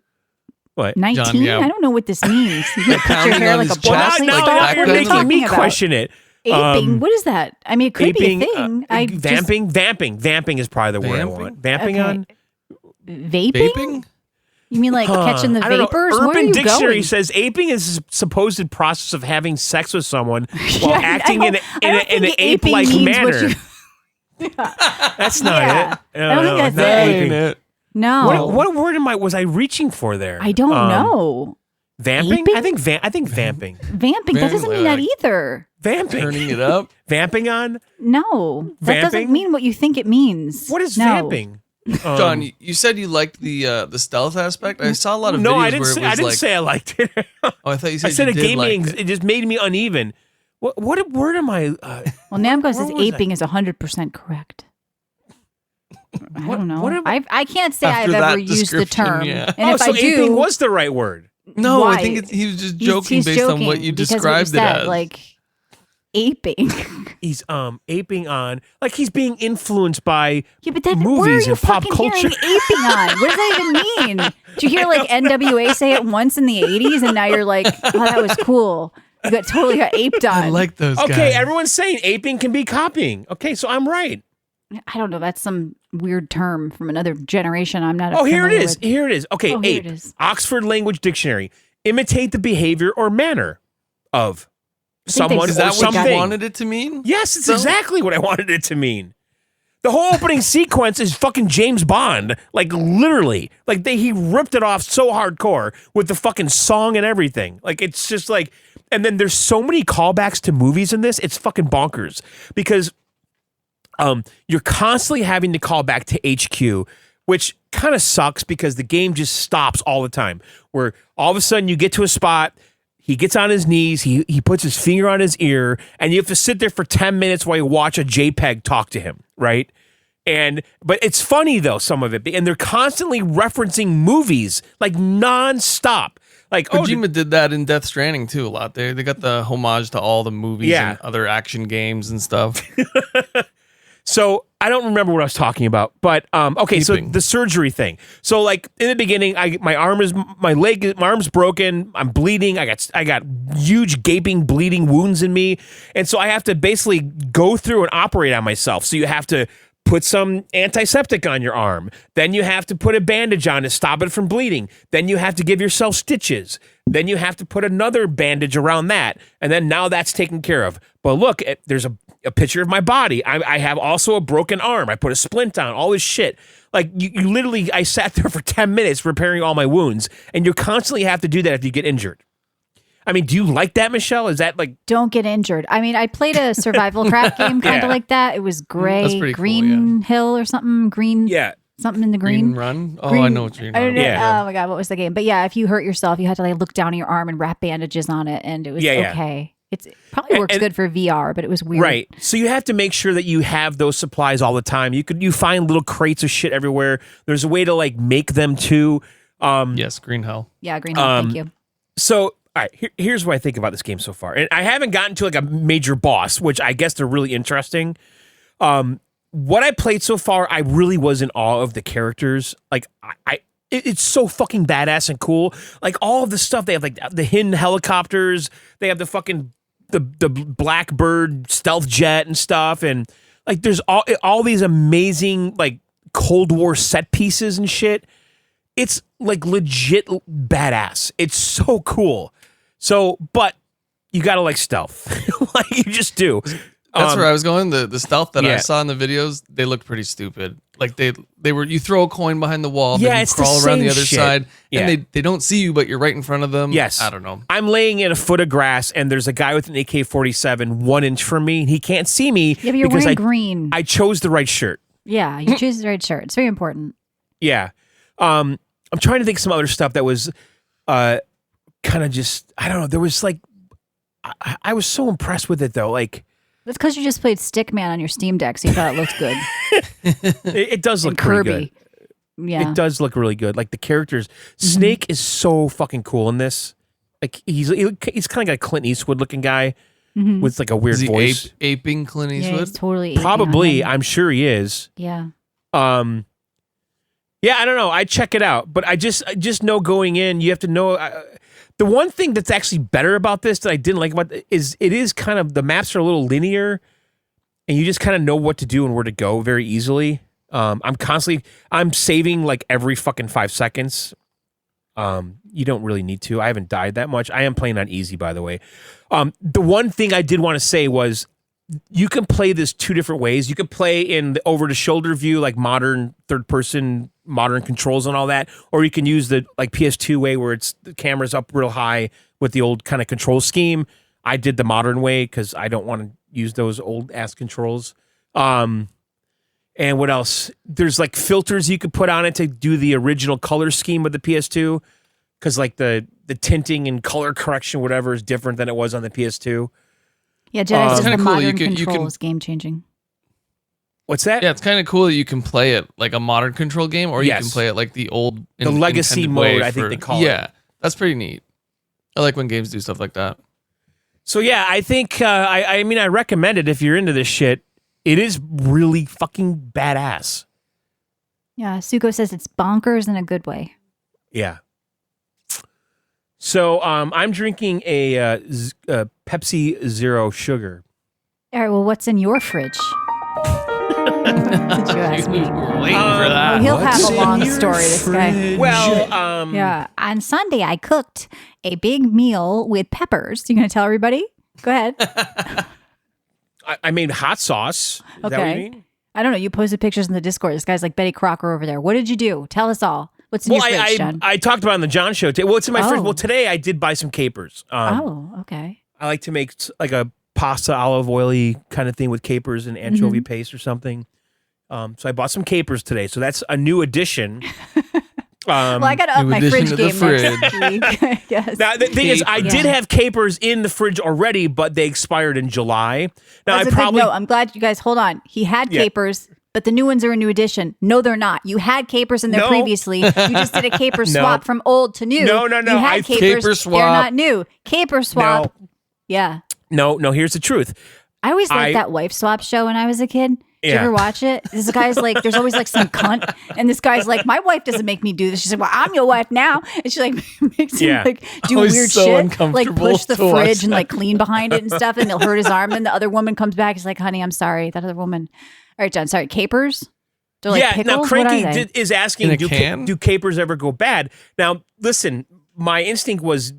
What? 19? John, yeah. I don't know what this means. You put your hair like a chest, broccoli now stalk? you're What are you making me talking about? question it. Aping? What is that? I mean, it could Aping, be a thing. Vamping is probably the word I want. Vamping on? Vaping? You mean like catching the I don't know. vapors? Where are Urban you Dictionary going? says aping is a supposed process of having sex with someone while acting in an ape-like manner. That's not it. I don't think that's it. No. What word was I reaching for there? I don't know. Vamping? Aping? I think vamping. Vamping? That doesn't mean that either. Vamping. Turning it up. Vamping on? No. That doesn't Vamping? mean what you think it means. What is vamping? John, you said you liked the stealth aspect. I saw a lot of videos no, where it was I didn't say I liked it. Oh, I thought you said I said you a did gaming. like It just made me uneven. What word am I? Well, Namco says aping is 100% correct. I don't know. I can't say I've ever used the term. Yeah. And if so I do, aping was the right word. No, why? I think he was just joking he's based on joking what you because described what you it said, as. like aping. He's aping on, like he's being influenced by Yeah, but then movies where are you and pop fucking culture. hearing aping on? What does that even mean? Did you hear like NWA say it once in the 80s and now you're like, oh, that was cool. You totally got aped on. I like those guys. Okay, everyone's saying aping can be copying. Okay, so I'm right. I don't know. That's some weird term from another generation. I'm not. Here it familiar is. with. Here it is. Okay, Oh, here ape. it is. Oxford Language Dictionary. Imitate the behavior or manner of think they someone Is or that what something. you wanted it to mean? Yes, it's exactly what I wanted it to mean. The whole opening sequence is fucking James Bond, like literally. Like he ripped it off so hardcore with the fucking song and everything. Like it's just like, and then there's so many callbacks to movies in this. It's fucking bonkers because you're constantly having to call back to HQ, which kind of sucks because the game just stops all the time. Where all of a sudden you get to a spot. He gets on his knees, he puts his finger on his ear, and you have to sit there for 10 minutes while you watch a JPEG talk to him, right? But it's funny though, some of it, and they're constantly referencing movies like nonstop. Like Kojima did that in Death Stranding too a lot. They got the homage to all the movies and other action games and stuff. So I don't remember what I was talking about, but okay. So the surgery thing. So like in the beginning, my arm's broken. I'm bleeding. I got huge gaping bleeding wounds in me, and so I have to basically go through and operate on myself. So you have to put some antiseptic on your arm. Then you have to put a bandage on to stop it from bleeding. Then you have to give yourself stitches. Then you have to put another bandage around that, and then now that's taken care of. But look, there's a picture of my body. I have also a broken arm. I put a splint on, all this shit. Like you literally, I sat there for 10 minutes repairing all my wounds, and you constantly have to do that if you get injured. I mean, do you like that, Michelle? Is that like... Don't get injured. I mean, I played a survival craft game kind of like that. It was gray, Green Hill or something. Something in the green. Run? Oh, I know what you're talking about. Yeah. Oh my God, what was the game? But yeah, if you hurt yourself, you had to like look down at your arm and wrap bandages on it, and it was okay. It probably works good for VR, but it was weird. Right. So you have to make sure that you have those supplies all the time. You find little crates of shit everywhere. There's a way to like make them too. Yes, Green Hell. Yeah, Green Hell. Thank you. So, all right, here's what I think about this game so far. And I haven't gotten to like a major boss, which I guess they're really interesting. What I played so far, I really was in awe of the characters. Like it's so fucking badass and cool. Like all of the stuff they have, like the hidden helicopters. They have the fucking the Blackbird stealth jet and stuff, and like there's all these amazing like Cold War set pieces and shit. It's like legit badass. It's so cool. So, but you gotta like stealth, like you just do. That's where I was going. The stealth that I saw in the videos, they looked pretty stupid. Like they were, you throw a coin behind the wall, then you crawl around the other side, and they don't see you, but you're right in front of them. Yes. I don't know. I'm laying in a foot of grass, and there's a guy with an AK-47 1 inch from me. He can't see me. Yeah, but you're wearing green. I chose the right shirt. Yeah, you choose the right shirt. It's very important. Yeah. I'm trying to think of some other stuff that was kind of just, I don't know. There was like, I was so impressed with it though. Like, that's because you just played Stickman on your Steam Deck, so you thought it looked good. it does look pretty good. Yeah, it does look really good. Like the characters, Snake is so fucking cool in this. Like he's kind of like a Clint Eastwood looking guy with like a weird voice. Aping Clint Eastwood? Yeah, he's totally aping probably. on him. I'm sure he is. Yeah. Yeah, I don't know. I check it out, but I just know going in, you have to know. The one thing that's actually better about this that I didn't like about it is kind of the maps are a little linear, and you just kind of know what to do and where to go very easily. I'm saving like every fucking 5 seconds. You don't really need to. I haven't died that much. I am playing on easy, by the way. The one thing I did want to say was you can play this 2 different ways. You can play in the over-the-shoulder view, like modern third-person, modern controls and all that, or you can use the like PS2 way where it's the camera's up real high with the old kind of control scheme. I did the modern way because I don't want to use those old-ass controls. And what else? There's like filters you could put on it to do the original color scheme of the PS2 because like the tinting and color correction, whatever, is different than it was on the PS2. Yeah, Jedi says the kinda cool. modern You control can- is game changing. What's that? Yeah, it's kind of cool that you can play it like a modern control game, or you Yes. can play it like the old, The legacy intended mode, way I think for- they call it. Yeah, that's pretty neat. I like when games do stuff like that. So yeah, I think I mean I recommend it if you're into this shit. It is really fucking badass. Yeah, Suko says it's bonkers in a good way. Yeah. So I'm drinking a Pepsi Zero Sugar. All right, well, what's in your fridge? Did you ask me? You were waiting for Oh, that. he'll have What's a in long your story, this guy. Well, Yeah. On Sunday, I cooked a big meal with peppers. You going to tell everybody? Go ahead. I made hot sauce. Is that what you Okay. mean? I don't know. You posted pictures in the Discord. This guy's like Betty Crocker over there. What did you do? Tell us all. What's in your fridge, John? I talked about it on the John show. Well, it's in my fridge. Oh. Well, today I did buy some capers. Okay. I like to make like a pasta olive oily kind of thing with capers and anchovy paste or something. So I bought some capers today. So that's a new addition. Well, I got to up new my addition fridge to the game next fridge. week. I guess. Now the thing is, I Capers. did have capers in the fridge already, but they expired in July. Now That's I a probably good note. I'm glad you guys, hold on. He had Yeah. capers, but the new ones are a new edition. No, they're not. You had capers in there No. previously. You just did a caper swap from old to new. No. You I- had capers. Caper They're swap. not new. Caper swap. Yeah. no. Here's the truth. I always liked that wife swap show when I was a kid. Did you Yeah. ever watch it? This guy's like, there's always like some cunt, and this guy's like, my wife doesn't make me do this. She's like, well, I'm your wife now, and she like makes him Yeah. like do Always weird so shit, like uncomfortable push the to watch fridge and like clean behind it and stuff, and he'll hurt his arm. And the other woman comes back, he's like, honey, I'm sorry, that other woman. All right, John, sorry, capers. They're like pickles? Now What Cranky are they? is asking, In a can? do capers ever go bad? Now, listen, my instinct was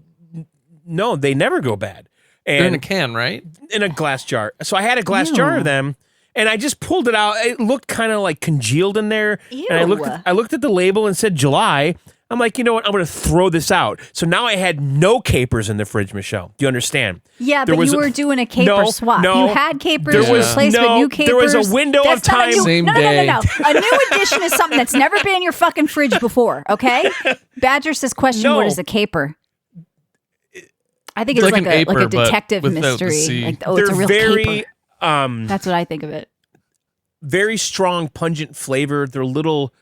no, they never go bad. And They're in a can, right? in a glass jar. So I had a glass jar Ew. of them, and I just pulled it out. It looked kind of like congealed in there. Ew. And I looked at the label and said July. I'm like, you know what? I'm going to throw this out. So now I had no capers in the fridge, Michelle. Do you understand? Yeah, There but was you a- were doing a caper No, swap. no. You had capers There was- replaced with no, new capers. there was a window of That's not a time- new- Same no, day. No. A new edition is something that's never been in your fucking fridge before, okay? Badger says, question, No. what is a caper? I think it's Like like, an a aper, but detective without the mystery. C. Like, oh, it's a They're real very, caper. That's what I think of it. very strong, pungent flavor. They're little.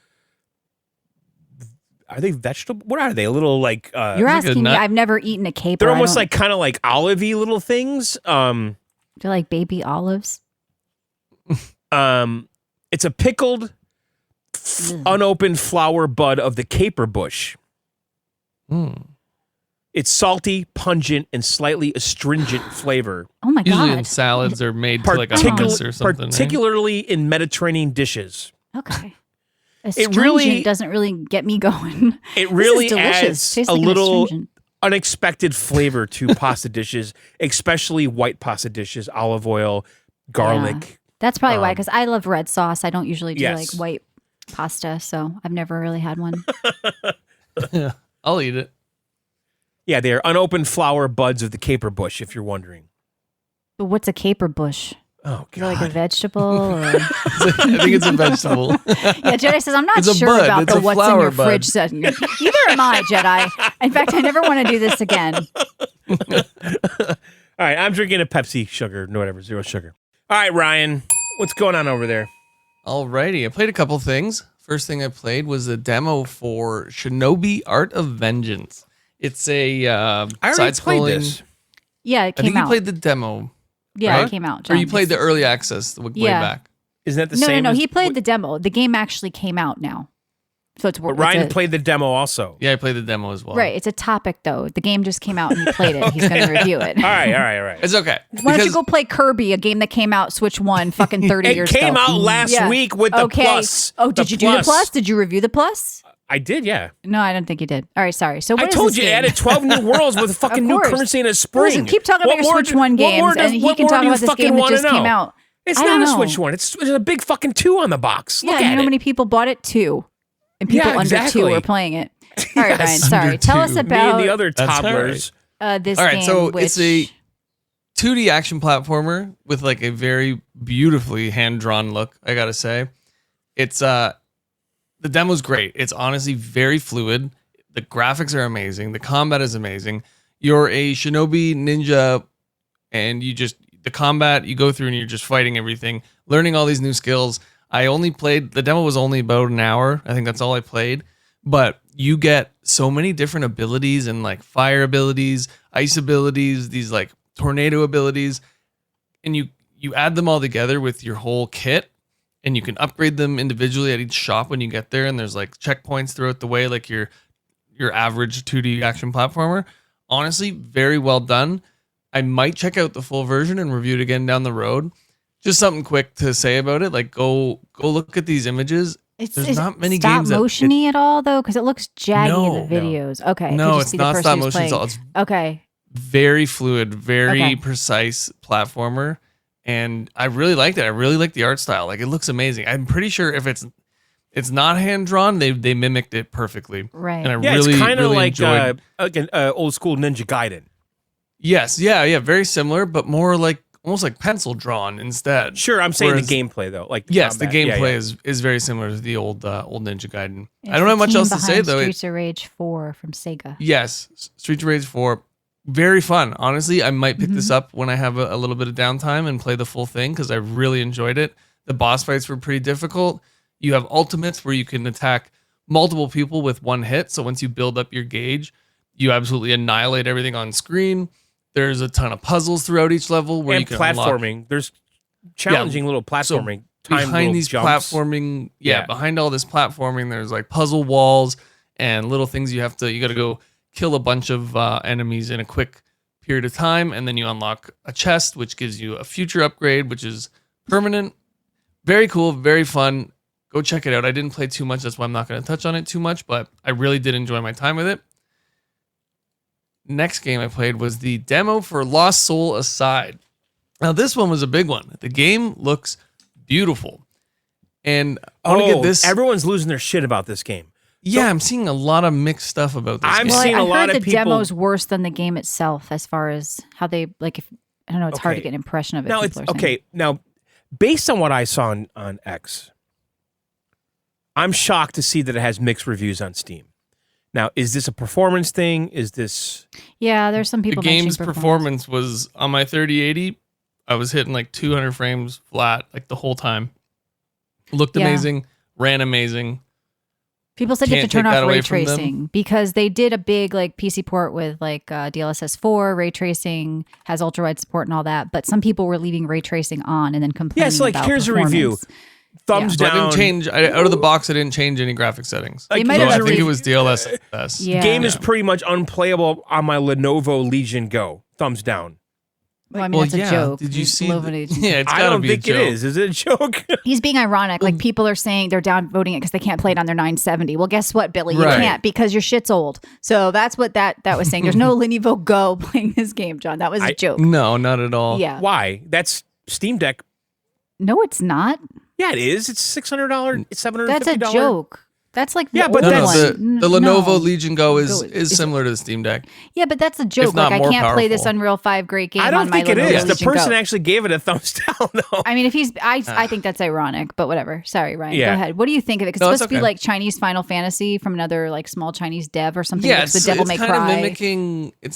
Are they vegetable? What are they? A little like. You're like a asking me. nut. I've never eaten a caper. They're I almost don't- like kind of like olivey little things. They're like baby olives. It's a pickled, unopened flower bud of the caper bush. Mm. It's salty, pungent, and slightly astringent flavor, Oh my Usually in god. salads or made to like a hummus or something. right? particularly in Mediterranean dishes. Okay. It really- Astringent doesn't really get me going. It This really is delicious. adds Tastes a like an little astringent. unexpected flavor to pasta dishes, especially white pasta dishes, olive oil, garlic. That's probably why, because I love red sauce. I don't usually do Yes. like white pasta, so I've never really had one. Yeah, I'll eat it. Yeah, they are unopened flower buds of the caper bush, if you're wondering. But what's a caper bush? Oh, Is it like a God. vegetable? Or... I think it's a vegetable. Yeah, Jedi says, I'm not It's a sure bud. about It's the a what's in flower your bud. fridge setting. Neither am I, Jedi. In fact, I never want to do this again. All right, I'm drinking a Pepsi sugar, no whatever, zero sugar. All right, Ryan, what's going on over there? Alrighty, I played a couple things. First thing I played was a demo for Shinobi Art of Vengeance. It's a I already side-scrolling. played this. Yeah, it I came think you out. played the demo, Yeah, right? it came out. or you John. played the early access way Yeah. back. Isn't that the No, same? no, no. as- He played the demo. The game actually came out now. So it's But Ryan played the demo also. Yeah, I played the demo as well. Right. It's a topic, though. The game just came out and he played it. He's going to review it. All right. It's okay. Why don't you because- go play Kirby, a game that came out Switch 1 fucking 30 It years came ago? out last Yeah. week with the Okay. plus. Oh, did you do the plus? Did you review the plus? I did, yeah. No, I don't think you did. All right, sorry. So what I is told this you, game? added 12 new worlds with a fucking new course. currency in a spring. Listen, keep talking What about your more Switch do- 1 what games, more does- and he what can more talk do you about this fucking game that wanna just came know? out. It's I not don't a know. Switch one. There's a big fucking 2 on the box. Yeah, Look you at know how it. many people bought it? 2. And people Yeah, under 2 exactly. were playing it. All right, Yes, Ryan, sorry. under Tell us 2. Me about and the other That's all toddlers. this All right, game. so which, it's a 2D action platformer with like a very beautifully hand-drawn look, I gotta say. It's the demo's great. It's honestly very fluid. The graphics are amazing. The combat is amazing. You're a shinobi ninja, and the combat, you go through and you're just fighting everything, learning all these new skills. I only played, the demo was only about an hour. I think that's all I played. But you get so many different abilities and like fire abilities, ice abilities, these like tornado abilities. And you add them all together with your whole kit. And you can upgrade them individually at each shop when you get there. And there's like checkpoints throughout the way, like your average 2D action platformer. Honestly, very well done. I might check out the full version and review it again down the road. Just something quick to say about it. Like go look at these images. There's not many games stop motiony at all though, because it looks jaggy in the videos. No. Okay, no, it's not stop motion at all. It's okay, very fluid, very precise platformer, and I really liked it. I really like the art style. Like it looks amazing. I'm pretty sure if it's not hand drawn, they mimicked it perfectly. Right. And I it's kind of like enjoyed old school Ninja Gaiden. Yes, yeah, very similar, but more like almost like pencil drawn instead. Sure, I'm saying the gameplay though. Like yes, combat. the gameplay is very similar to the old Ninja Gaiden. I don't have much else to say though. Streets of Rage 4 from Sega. Yes, Streets of Rage 4, very fun. Honestly, I might pick this up when I have a little bit of downtime and play the full thing because I really enjoyed it. The boss fights were pretty difficult. You have ultimates where you can attack multiple people with one hit. So once you build up your gauge, you absolutely annihilate everything on screen. There's a ton of puzzles throughout each level where you can platforming. Unlock. There's challenging little platforming. So behind these jumps. platforming, behind all this platforming, there's like puzzle walls and little things you got to go kill a bunch of enemies in a quick period of time, and then you unlock a chest, which gives you a future upgrade, which is permanent. Very cool, very fun. Go check it out. I didn't play too much, that's why I'm not going to touch on it too much, but I really did enjoy my time with it. Next game I played was the demo for Lost Soul Aside. Now this one was a big one. The game looks beautiful. And I want to get this. Everyone's losing their shit about this game. Yeah, I'm seeing a lot of mixed stuff about this game. Seeing a lot of the people. demo's worse than the game itself as far as how they like. If I don't know, it's hard to get an impression of it. Now it's okay. Now, based on what I saw on X, I'm shocked to see that it has mixed reviews on Steam. Now, is this a performance thing? Is this? Yeah, there's some people. The game's performance was on my 3080. I was hitting like 200 frames flat like the whole time. Looked amazing, ran amazing. People said you have to turn off ray tracing because they did a big like PC port with like DLSS 4, ray tracing, has ultra wide support and all that. But some people were leaving ray tracing on and then complaining. Yeah, so like about here's a review. Thumbs down. I didn't change out of the box. I didn't change any graphic settings. They might so have I think it was DLSS. Yeah. Game is pretty much unplayable on my Lenovo Legion Go. Thumbs down. Well, I mean, that's a joke. Did you see? Yeah, it's I gotta don't be think a joke. it is. Is it a joke? He's being ironic. Like people are saying they're downvoting it because they can't play it on their 970. Well, guess what, Billy? You can't because your shit's old. So that's what that was saying. There's no Lenovo Go playing this game, John. That was a joke. No, not at all. Yeah. Why? That's Steam Deck. No, it's not. Yeah, it is. It's $600. It's $750. That's a joke. That's like the Yeah, but old that's- one. The Lenovo No. Legion Go is similar to the Steam Deck. Yeah, but that's a joke. If not Like I more can't play this powerful. Unreal 5 great game I don't on my think it Lenovo is. The Legion person Go. actually gave it a thumbs down, though. I mean, if he's, I think that's ironic, but whatever. Sorry, Ryan. Yeah. Go ahead. What do you think of it? Because No, it's it's supposed to be okay. like Chinese Final Fantasy from another like small Chinese dev or something. Yeah, Like the Devil May kind of Cry.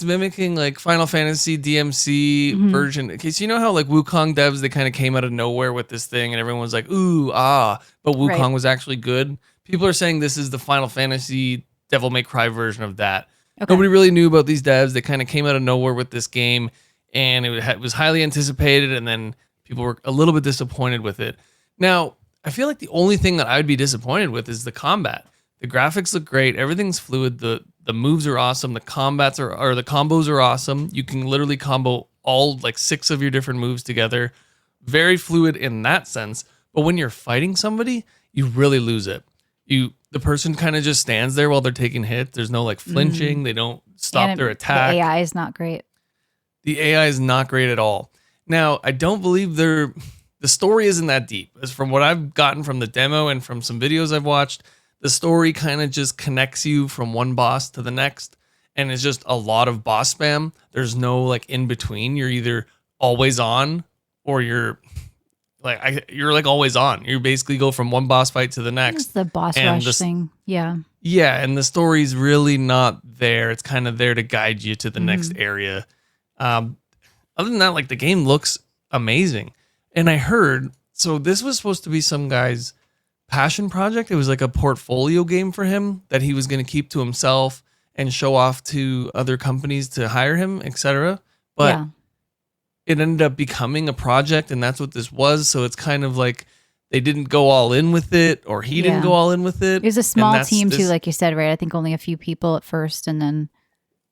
mimicking like Final Fantasy DMC version. Okay, so you know how like Wukong devs, they kind of came out of nowhere with this thing and everyone was like, ooh, but Wukong Right. was actually good. People are saying this is the Final Fantasy Devil May Cry version of that. Okay. Nobody really knew about these devs. They kind of came out of nowhere with this game and it was highly anticipated and then people were a little bit disappointed with it. Now, I feel like the only thing that I would be disappointed with is the combat. The graphics look great. Everything's fluid. The moves are awesome. The the combos are awesome. You can literally combo all like 6 of your different moves together. Very fluid in that sense. But when you're fighting somebody, you really lose it. The person kind of just stands there while they're taking hits. There's no like flinching. They don't stop And their attack. The AI is not great. The AI is not great at all. Now, I don't believe the story isn't that deep. As from what I've gotten from the demo and from some videos I've watched, the story kind of just connects you from one boss to the next. And it's just a lot of boss spam. There's no like in between. You're either always on or you're like always on. You basically go from one boss fight to the next. It's the boss And rush thing. Yeah. Yeah, and the story's really not there. It's kind of there to guide you to the next area. Other than that, like the game looks amazing. And I heard, so this was supposed to be some guy's passion project. It was like a portfolio game for him that he was going to keep to himself and show off to other companies to hire him, etc. But it ended up becoming a project, and that's what this was. So it's kind of like they didn't go all in with it, or he didn't go all in with it. It was a small team too, like you said, right? I think only a few people at first, and then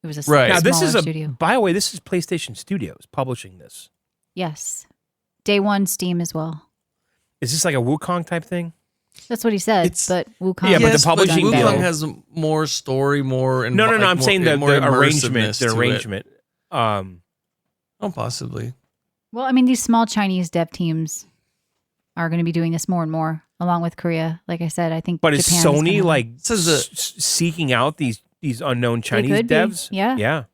it was a now this is studio. By the way, this is PlayStation Studios publishing this. Yes, day one Steam as well. Is this like a Wukong type thing? That's what he said. But Wukong, but the publishing Wukong has more story, more. No. I'm saying the arrangement. The arrangement. Oh, possibly. Well, I mean, these small Chinese dev teams are going to be doing this more and more, along with Korea. Like I said, I think. But is Sony like says seeking out these unknown Chinese devs? Yeah,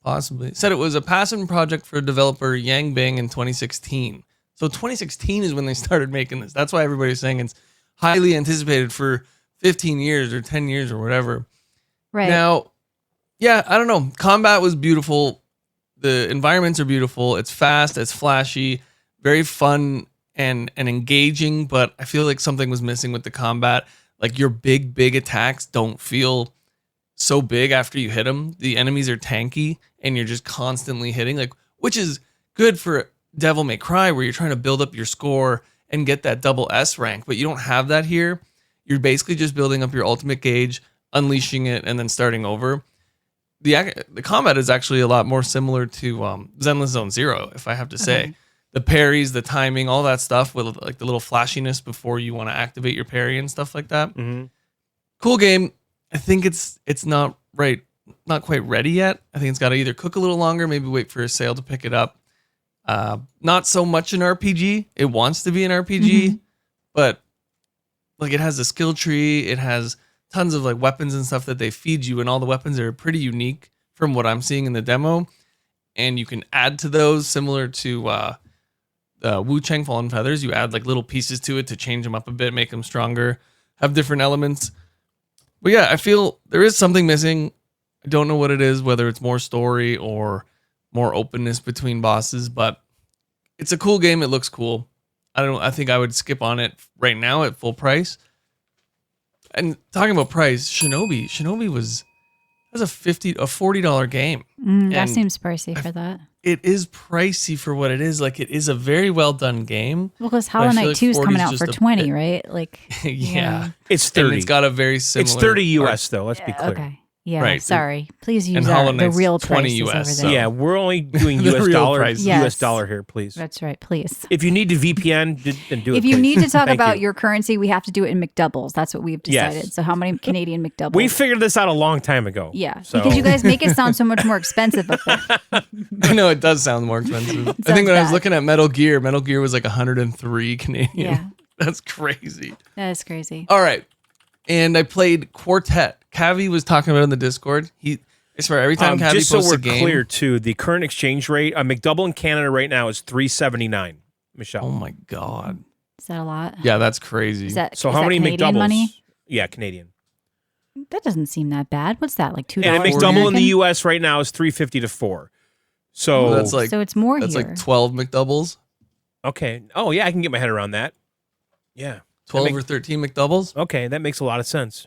possibly. It said it was a passion project for developer Yang Bing in 2016. So 2016 is when they started making this. That's why everybody's saying it's highly anticipated for 15 years or 10 years or whatever. Right. Now, I don't know. Combat was beautiful. The environments are beautiful. It's fast. It's flashy. Very fun and engaging. But I feel like something was missing with the combat. Like your big attacks don't feel so big after you hit them. The enemies are tanky and you're just constantly hitting. Like, which is good for Devil May Cry, where you're trying to build up your score and get that double S rank, but you don't have that here. You're basically just building up your ultimate gauge, unleashing it, and then starting over. The combat is actually a lot more similar to Zenless Zone Zero, if I have to say. The parries, the timing, all that stuff with like the little flashiness before you want to activate your parry and stuff like that. Mm-hmm. Cool game. I think it's not quite ready yet. I think it's got to either cook a little longer, maybe wait for a sale to pick it up. Not so much an RPG. It wants to be an RPG, but like it has a skill tree. It has tons of like weapons and stuff that they feed you, and all the weapons are pretty unique from what I'm seeing in the demo. And you can add to those, similar to Wu Chang Fallen Feathers. You add like little pieces to it to change them up a bit, make them stronger, have different elements. But yeah, I feel there is something missing. I don't know what it is, whether it's more story or more openness between bosses, but it's a cool game. It looks cool. I think I would skip on it right now at full price. And talking about price, Shinobi was a $40 game. That seems pricey for that. It is pricey for what it is. Like, it is a very well done game. Well, because Hollow Knight 2 is coming out for 20, right? Like, yeah. It's 30. And it's got a very similar. It's 30 US though. Let's be clear. Okay. Yeah, right. Sorry. Please use the real 20 prices US, over so. there. Yeah, we're only doing The US real dollar. price. US dollar here, please. That's right. Please. If you need to VPN, then do it. If you please. need to talk Thank about you. your currency, we have to do it in McDoubles. That's what we've decided. Yes. So how many Canadian McDoubles? We figured this out a long time ago. Yeah, so. because you guys make it sound so much more expensive up there. I know it does sound more expensive. I think when I was looking at Metal Gear was like 103 Canadian. Yeah. That's crazy. That is crazy. All right. And I played Quartet. Cavi was talking about it in the Discord. I swear, every time Cavi just posts so we're a game. clear too, the current exchange rate, a McDouble in Canada right now is $3.79. Michelle. Oh my God. Is that a lot? Yeah, that's crazy. Is that, So is how that many Canadian McDoubles? money? Yeah, Canadian. That doesn't seem that bad. What's that, like $2? And a McDouble in the US right now is $3.50 to $4. So that's like so it's more that's here. like 12 McDoubles. okay. Oh yeah, I can get my head around that. Yeah. 12 or 13 McDoubles. Okay, that makes a lot of sense.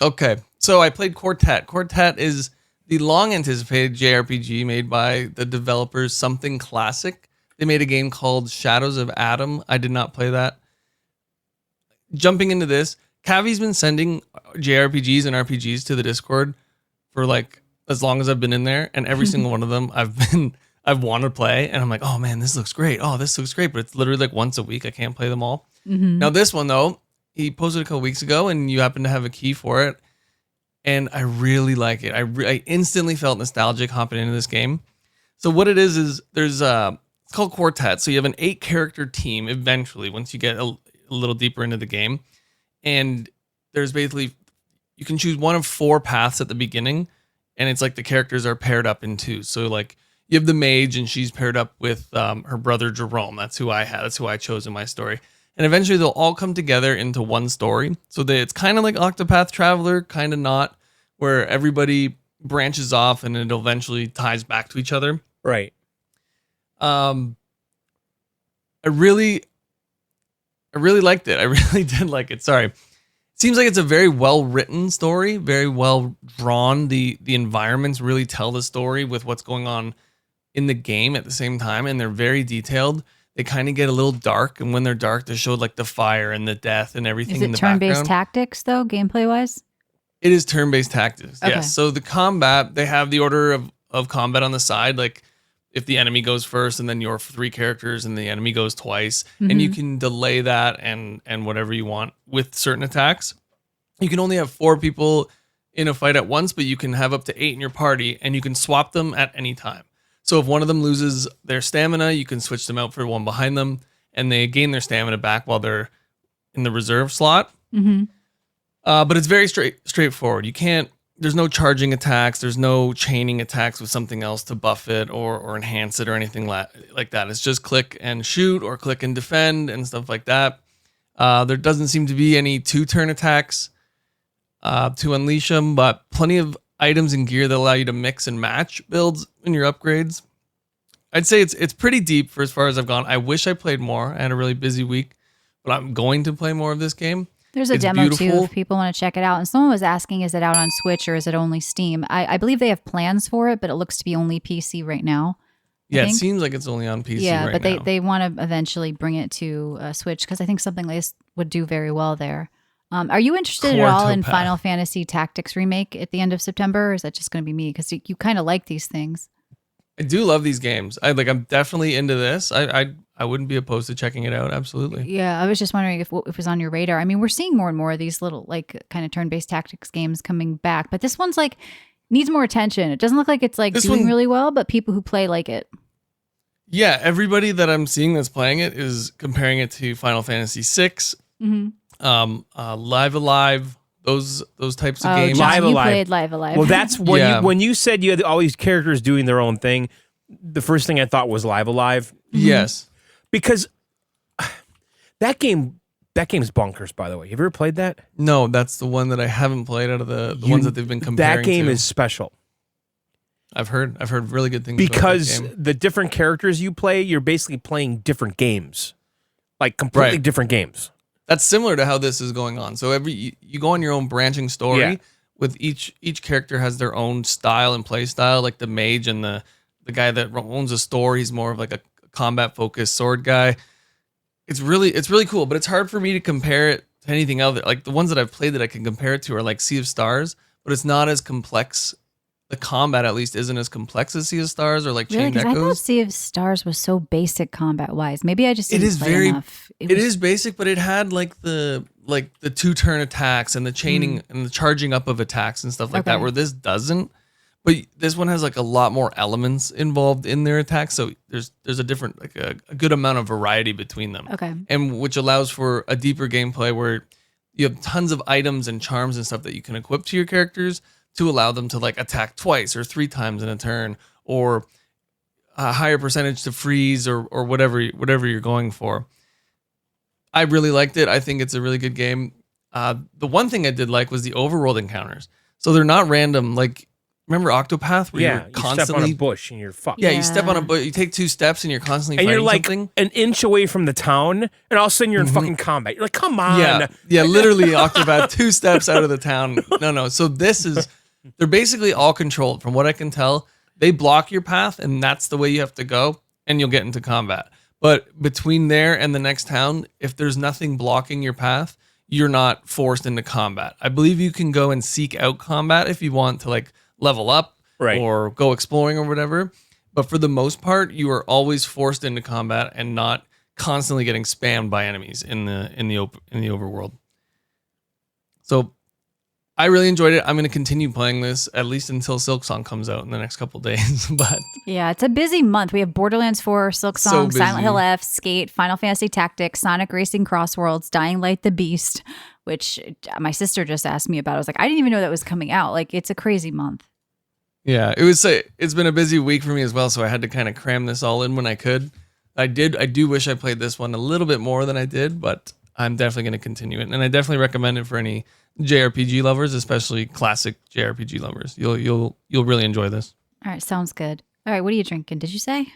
Okay, so I played Quartet. Quartet is the long-anticipated JRPG made by the developers Something Classic. They made a game called Shadows of Adam. I did not play that. Jumping into this, Cavi's been sending JRPGs and RPGs to the Discord for like as long as I've been in there, and every single one of them I've wanted to play, and I'm like, oh man, this looks great. Oh, this looks great, but it's literally like once a week. I can't play them all. Now this one though, he posted a couple weeks ago, and you happen to have a key for it, and I really like it. I instantly felt nostalgic hopping into this game. So what it is there's it's called Quartet. So you have an 8-character team eventually once you get a little deeper into the game, and there's basically you can choose one of 4 paths at the beginning, and it's like the characters are paired up in 2. So like you have the mage, and she's paired up with her brother Jerome. That's who I had. That's who I chose in my story. And eventually they'll all come together into one story. So it's kind of like Octopath Traveler, kind of not, where everybody branches off and it eventually ties back to each other. Right. I really liked it. I really did like it. Sorry. Seems like it's a very well written story, very well drawn. The environments really tell the story with what's going on in the game at the same time, and they're very detailed. They kind of get a little dark, and when they're dark, they show like the fire and the death and everything in the background. Is it turn-based tactics though, gameplay wise? It is turn-based tactics. Okay. Yes. So the combat, they have the order of combat on the side, like if the enemy goes first and then your 3 characters and the enemy goes twice, and you can delay that and whatever you want with certain attacks. You can only have 4 people in a fight at once, but you can have up to 8 in your party, and you can swap them at any time. So if one of them loses their stamina, you can switch them out for one behind them, and they gain their stamina back while they're in the reserve slot. But it's very straightforward. You can't. There's no charging attacks. There's no chaining attacks with something else to buff it or enhance it or anything like that. It's just click and shoot or click and defend and stuff like that. There doesn't seem to be any 2-turn attacks to unleash them, but plenty of items and gear that allow you to mix and match builds in your upgrades. I'd say it's pretty deep for as far as I've gone. I wish I played more. I had a really busy week, but I'm going to play more of this game. There's a demo too if people want to check it out. And someone was asking, is it out on Switch or is it only Steam? I believe they have plans for it, but it looks to be only PC right now. Yeah, it seems like it's only on PC right now. Yeah, but they want to eventually bring it to Switch because I think something like this would do very well there. Are you interested at all in Final Fantasy Tactics Remake at the end of September, or is that just going to be me? Because you kind of like these things. I do love these games. I'm definitely into this. I wouldn't be opposed to checking it out. Absolutely. Yeah, I was just wondering if it was on your radar. I mean, we're seeing more and more of these little like kind of turn-based tactics games coming back, but this one's like needs more attention. It doesn't look like it's like doing really well, but people who play like it. Yeah, everybody that I'm seeing that's playing it is comparing it to Final Fantasy VI, Live Alive, those types of games. John, you played Live Alive. Well, that's when you said you had all these characters doing their own thing. The first thing I thought was Live Alive. Yes, because that game's bonkers. By the way, have you ever played that? No, that's the one that I haven't played out of the ones that they've been comparing. That game to. is special. I've heard really good things because about that game. The different characters you play, you're basically playing different games, like completely different games. That's similar to how this is going on. So you go on your own branching story with each character has their own style and play style. Like the mage and the guy that owns a store, he's more of like a combat focused sword guy. It's really cool, but it's hard for me to compare it to anything other. Like the ones that I've played that I can compare it to are like Sea of Stars, but it's not as complex. The combat at least isn't as complex as Sea of Stars or like Chained Echoes. I thought Sea of Stars was so basic combat wise. Maybe I just didn't play enough. It is basic, but it had like the 2-turn attacks and the chaining and the charging up of attacks and stuff like that, where this doesn't. But this one has like a lot more elements involved in their attacks, so there's a different like a good amount of variety between them. Okay, and which allows for a deeper gameplay where you have tons of items and charms and stuff that you can equip to your characters to allow them to like attack twice or 3 times in a turn, or a higher percentage to freeze or whatever you're going for. I really liked it. I think it's a really good game. The one thing I did like was the overworld encounters. So they're not random. Like, remember Octopath? Where you're constantly, step on a bush and you're fucked. Yeah, you step on a bush. You take 2 steps and you're constantly fighting something. And you're like an inch away from the town, and all of a sudden you're in fucking combat. You're like, come on. Yeah, literally Octopath, 2 steps out of the town. No. So this is... They're basically all controlled. From what I can tell, they block your path, and that's the way you have to go, and you'll get into combat. But between there and the next town, if there's nothing blocking your path, you're not forced into combat. I believe you can go and seek out combat if you want to like level up or go exploring or whatever. But for the most part, you are always forced into combat and not constantly getting spammed by enemies in the overworld. So I really enjoyed it. I'm going to continue playing this at least until Silksong comes out in the next couple of days. But yeah, it's a busy month. We have Borderlands 4, Silksong, Silent Hill F, Skate, Final Fantasy Tactics, Sonic Racing Crossworlds, Dying Light the Beast, which my sister just asked me about. I was like, I didn't even know that was coming out. Like, it's a crazy month. Yeah, it's been a busy week for me as well, so I had to kind of cram this all in when I could. I do wish I played this one a little bit more than I did, but I'm definitely going to continue it, and I definitely recommend it for any JRPG lovers, especially classic JRPG lovers. You'll really enjoy this. All right, sounds good. All right, what are you drinking? Did you say? I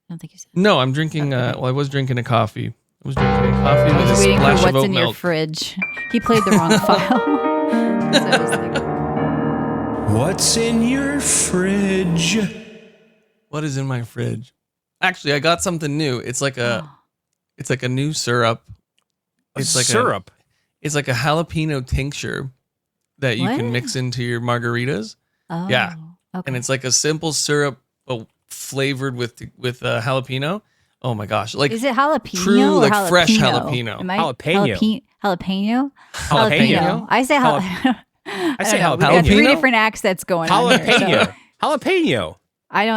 don't think you said. No, I'm drinking. Well, I was drinking a coffee. I was drinking a coffee with a waiting splash for of what's oat in your milk. fridge. He played the wrong file. That's what I was thinking. What's in your fridge? What is in my fridge? Actually, I got something new. It's like a new syrup. It's like syrup. It's like a jalapeno tincture that you can mix into your margaritas. Oh, Yeah. Okay. And it's like a simple syrup flavored with jalapeno. Oh my gosh! Like, is it jalapeno? true, or like jalapeno? fresh jalapeno. Am I Jalapeno. Jalapeno. Jalapeno. I say jalapeno. I say jalapeno. We got 3 different accents going on here. Jalapeno. So Jalapeno.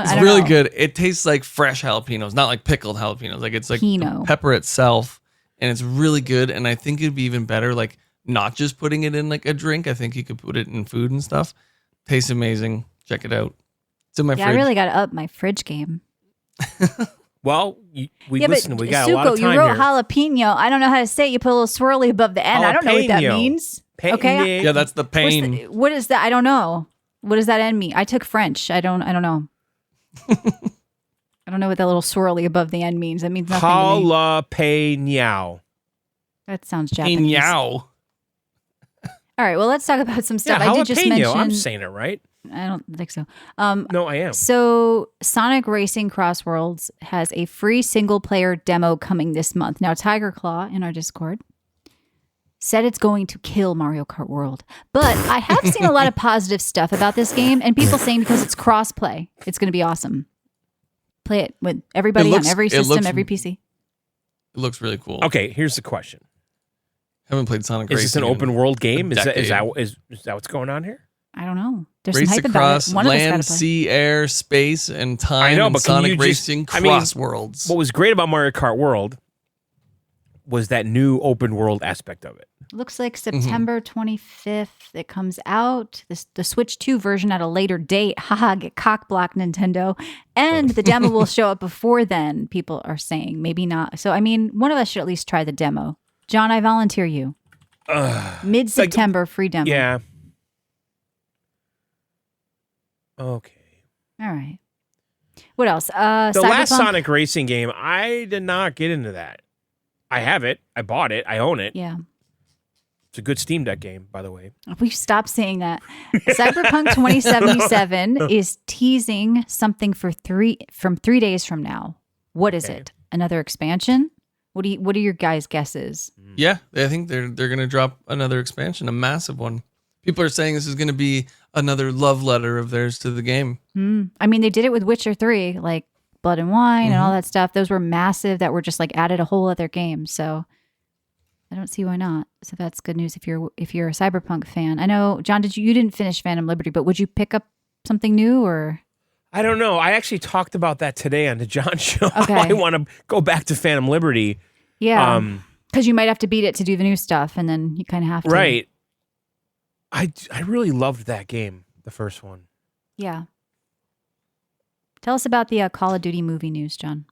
It's don't really know. good. It tastes like fresh jalapenos, not like pickled jalapenos. Like it's like Pino. the pepper itself, and it's really good. And I think it'd be even better, like not just putting it in like a drink. I think you could put it in food and stuff. Tastes amazing. Check it out. It's in my fridge. I really got to up my fridge game. Well, we got Suko, a lot of time you wrote here. jalapeno. I don't know how to say it. You put a little swirly above the end. I don't know what that Jalapeno. means. Okay. Yeah, that's the pain. What is that? I don't know. What does that end mean? I took French. I don't know. I don't know what that little swirly above the end means. That means nothing to me. Jalapeno. That sounds Japanese. Meow. All right. Well, let's talk about some stuff. Yeah, I did just mention. jalapeno. I'm saying it right. I don't think so. No, I am. So Sonic Racing Cross Worlds has a free single player demo coming this month. Now, Tiger Claw in our Discord said it's going to kill Mario Kart World. But I have seen a lot of positive stuff about this game and people saying because it's cross-play, it's going to be awesome. Play it with everybody on every system, every PC. It looks really cool. Okay, here's the question. Haven't played Sonic Is Racing. this an open world game? Is decade. that what's going on here? I don't know. There's Race some hype across about it. One of us land, gotta play. sea, air, space, and time. I know, in but can Sonic you just- Racing I mean, Cross Worlds. What was great about Mario Kart World was that new open world aspect of it. Looks like September 25th it comes out. The Switch 2 version at a later date. Haha, get cock-blocked, Nintendo. And the demo will show up before then, people are saying. Maybe not. So, I mean, one of us should at least try the demo. John, I volunteer you. Mid-September, free demo. Yeah. Okay. All right. What else? The Cyberpunk? last Sonic Racing game, I did not get into that. I have it. I bought it. I own it. Yeah. It's a good Steam Deck game, by the way. We stopped saying that. Cyberpunk 2077 is teasing something from 3 days from now. What is it? Another expansion? What are your guys' guesses? Yeah, I think they're going to drop another expansion, a massive one. People are saying this is going to be another love letter of theirs to the game. I mean, they did it with Witcher 3, like Blood and Wine and all that stuff. Those were massive that were just like added a whole other game. So I don't see why not. So that's good news if you're a Cyberpunk fan. I know, John, you didn't finish Phantom Liberty, but would you pick up something new or? I don't know. I actually talked about that today on the John Show. Okay. I want to go back to Phantom Liberty. Yeah. Because you might have to beat it to do the new stuff, and then you kind of have to. Right. I really loved that game, the first one. Yeah. Tell us about the Call of Duty movie news, John.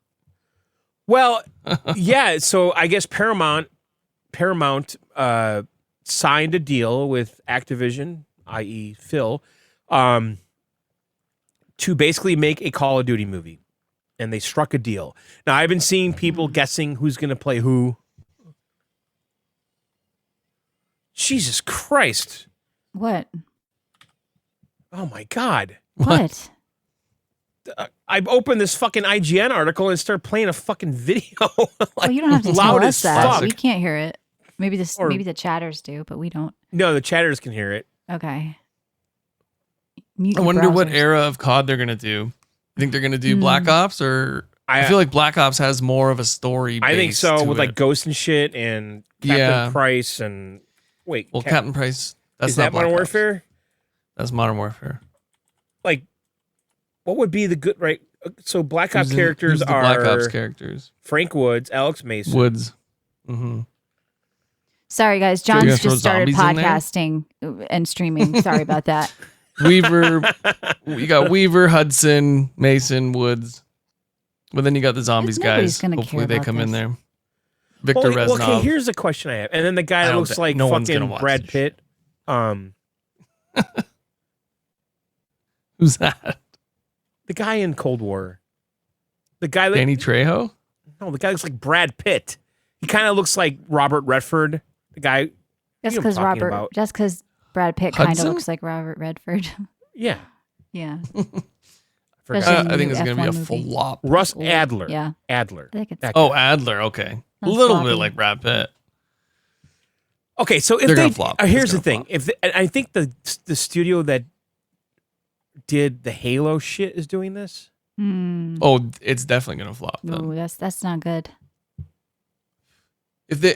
Well, yeah. So I guess Paramount signed a deal with Activision, i.e. Phil, to basically make a Call of Duty movie. And they struck a deal. Now, I've been seeing people guessing who's going to play who. Jesus Christ. What? Oh, my God. What? I've opened this fucking IGN article and start playing a fucking video. Well, you don't have to tell loud us as that. fuck. We can't hear it. Maybe Or- maybe the chatters do, but we don't. No, the chatters can hear it. Okay. Mute I your wonder what browsers. era of COD they're going to do. I think they're going to do Black Ops, or I feel like Black Ops has more of a story. I think base so, to with it. like Ghost and shit and Captain Yeah. Price and wait. Well, Captain Price. That's is not that Modern Black Ops. Warfare? That's Modern Warfare. Like, what would be the good right? So Black Ops Who's characters the are Black Ops characters. Frank Woods, Alex Mason. Woods. Mm-hmm. Sorry, guys. you're gonna John's throw just started zombies in there? podcasting and streaming. Sorry about that. Weaver. You got Weaver, Hudson, Mason, Woods. But then you got the zombies Nobody's guys. gonna Hopefully care they about come in this. there. Victor Well, Reznov. okay, here's the question I have. And then the guy I that don't looks think- like no one's gonna fucking watch Brad this Pitt. Who's that? The guy in Cold War. The guy Danny Trejo? No, the guy looks like Brad Pitt. He kind of looks like Robert Redford. The guy. Just because Brad Pitt kind of looks like Robert Redford. Yeah. Yeah. I think it's going to be a flop. Russ Adler. Yeah. Adler. I think it's Adler. Okay. A little bit like Brad Pitt. Okay, so if they're going to flop. Here's the thing. I think the studio that did the Halo shit is doing this. Oh, it's definitely going to flop. Ooh, that's not good.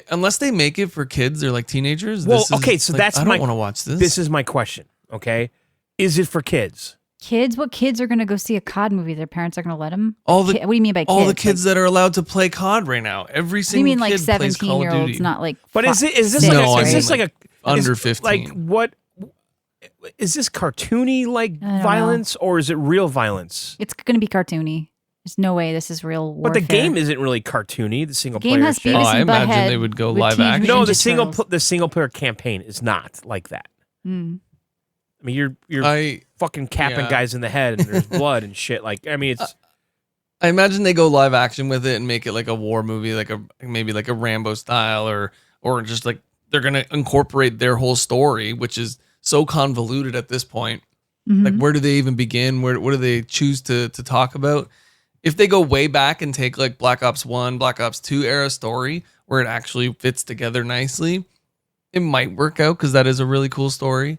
Unless they make it for kids or like teenagers. Well, okay, so that's I don't want to watch this. This is my question. Okay, is it for kids? Kids? What kids are going to go see a COD movie? Their parents are going to let them? What do you mean by kids? All the kids that are allowed to play COD right now. Every single you mean like kid plays Call of 17-year-olds, Duty. not like? But is this like a under 15? Like what? Is this cartoony like violence or is it real violence? It's going to be cartoony. There's no way this is real warfare. But the game isn't really cartoony. The single player game has shit. Beavis I and imagine Butthead they would go with live Teenage action. No, Mutant the single player campaign is not like that. Mm. I mean, you're fucking capping guys in the head and there's blood and shit. Like, I mean, it's. I imagine they go live action with it and make it like a war movie, maybe like a Rambo style, or just like they're gonna incorporate their whole story, which is so convoluted at this point. Mm-hmm. Like, where do they even begin? What do they choose to talk about? If they go way back and take like Black Ops 1, Black Ops 2 era story where it actually fits together nicely, it might work out because that is a really cool story.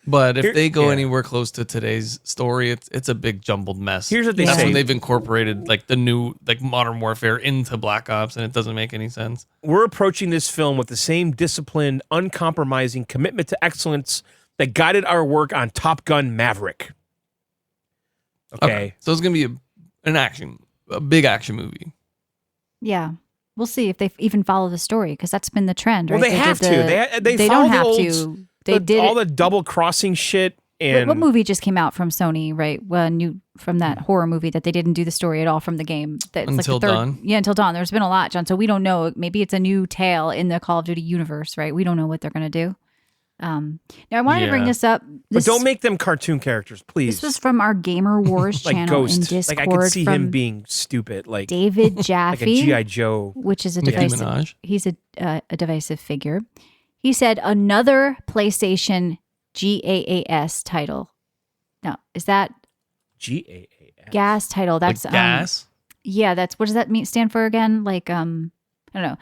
But if they go anywhere close to today's story, it's a big jumbled mess. Here's what they say. That's when they've incorporated like the new like Modern Warfare into Black Ops, and it doesn't make any sense. We're approaching this film with the same disciplined, uncompromising commitment to excellence that guided our work on Top Gun Maverick. Okay. So it's gonna be a big action movie. Yeah. We'll see if they even follow the story because that's been the trend, right? Well, they have to. They don't follow have the to. They did all the double crossing shit. And what movie just came out from Sony, right? From that horror movie that they didn't do the story at all from the game. That's Until like the third, Dawn. Yeah, Until Dawn. There's been a lot, John. So we don't know. Maybe it's a new tale in the Call of Duty universe, right? We don't know what they're going to do. Now, I wanted to bring this up. But don't make them cartoon characters, please. This was from our Gamer Wars like channel Ghost. in Discord. Like I could see him being stupid, like David Jaffe, like a G.I. Joe, which is a divisive. He's a divisive figure. He said another PlayStation GAAS title. No, is that GAAS gas title? That's like gas. Yeah, that's what does that mean? Stand for again? Like I don't know.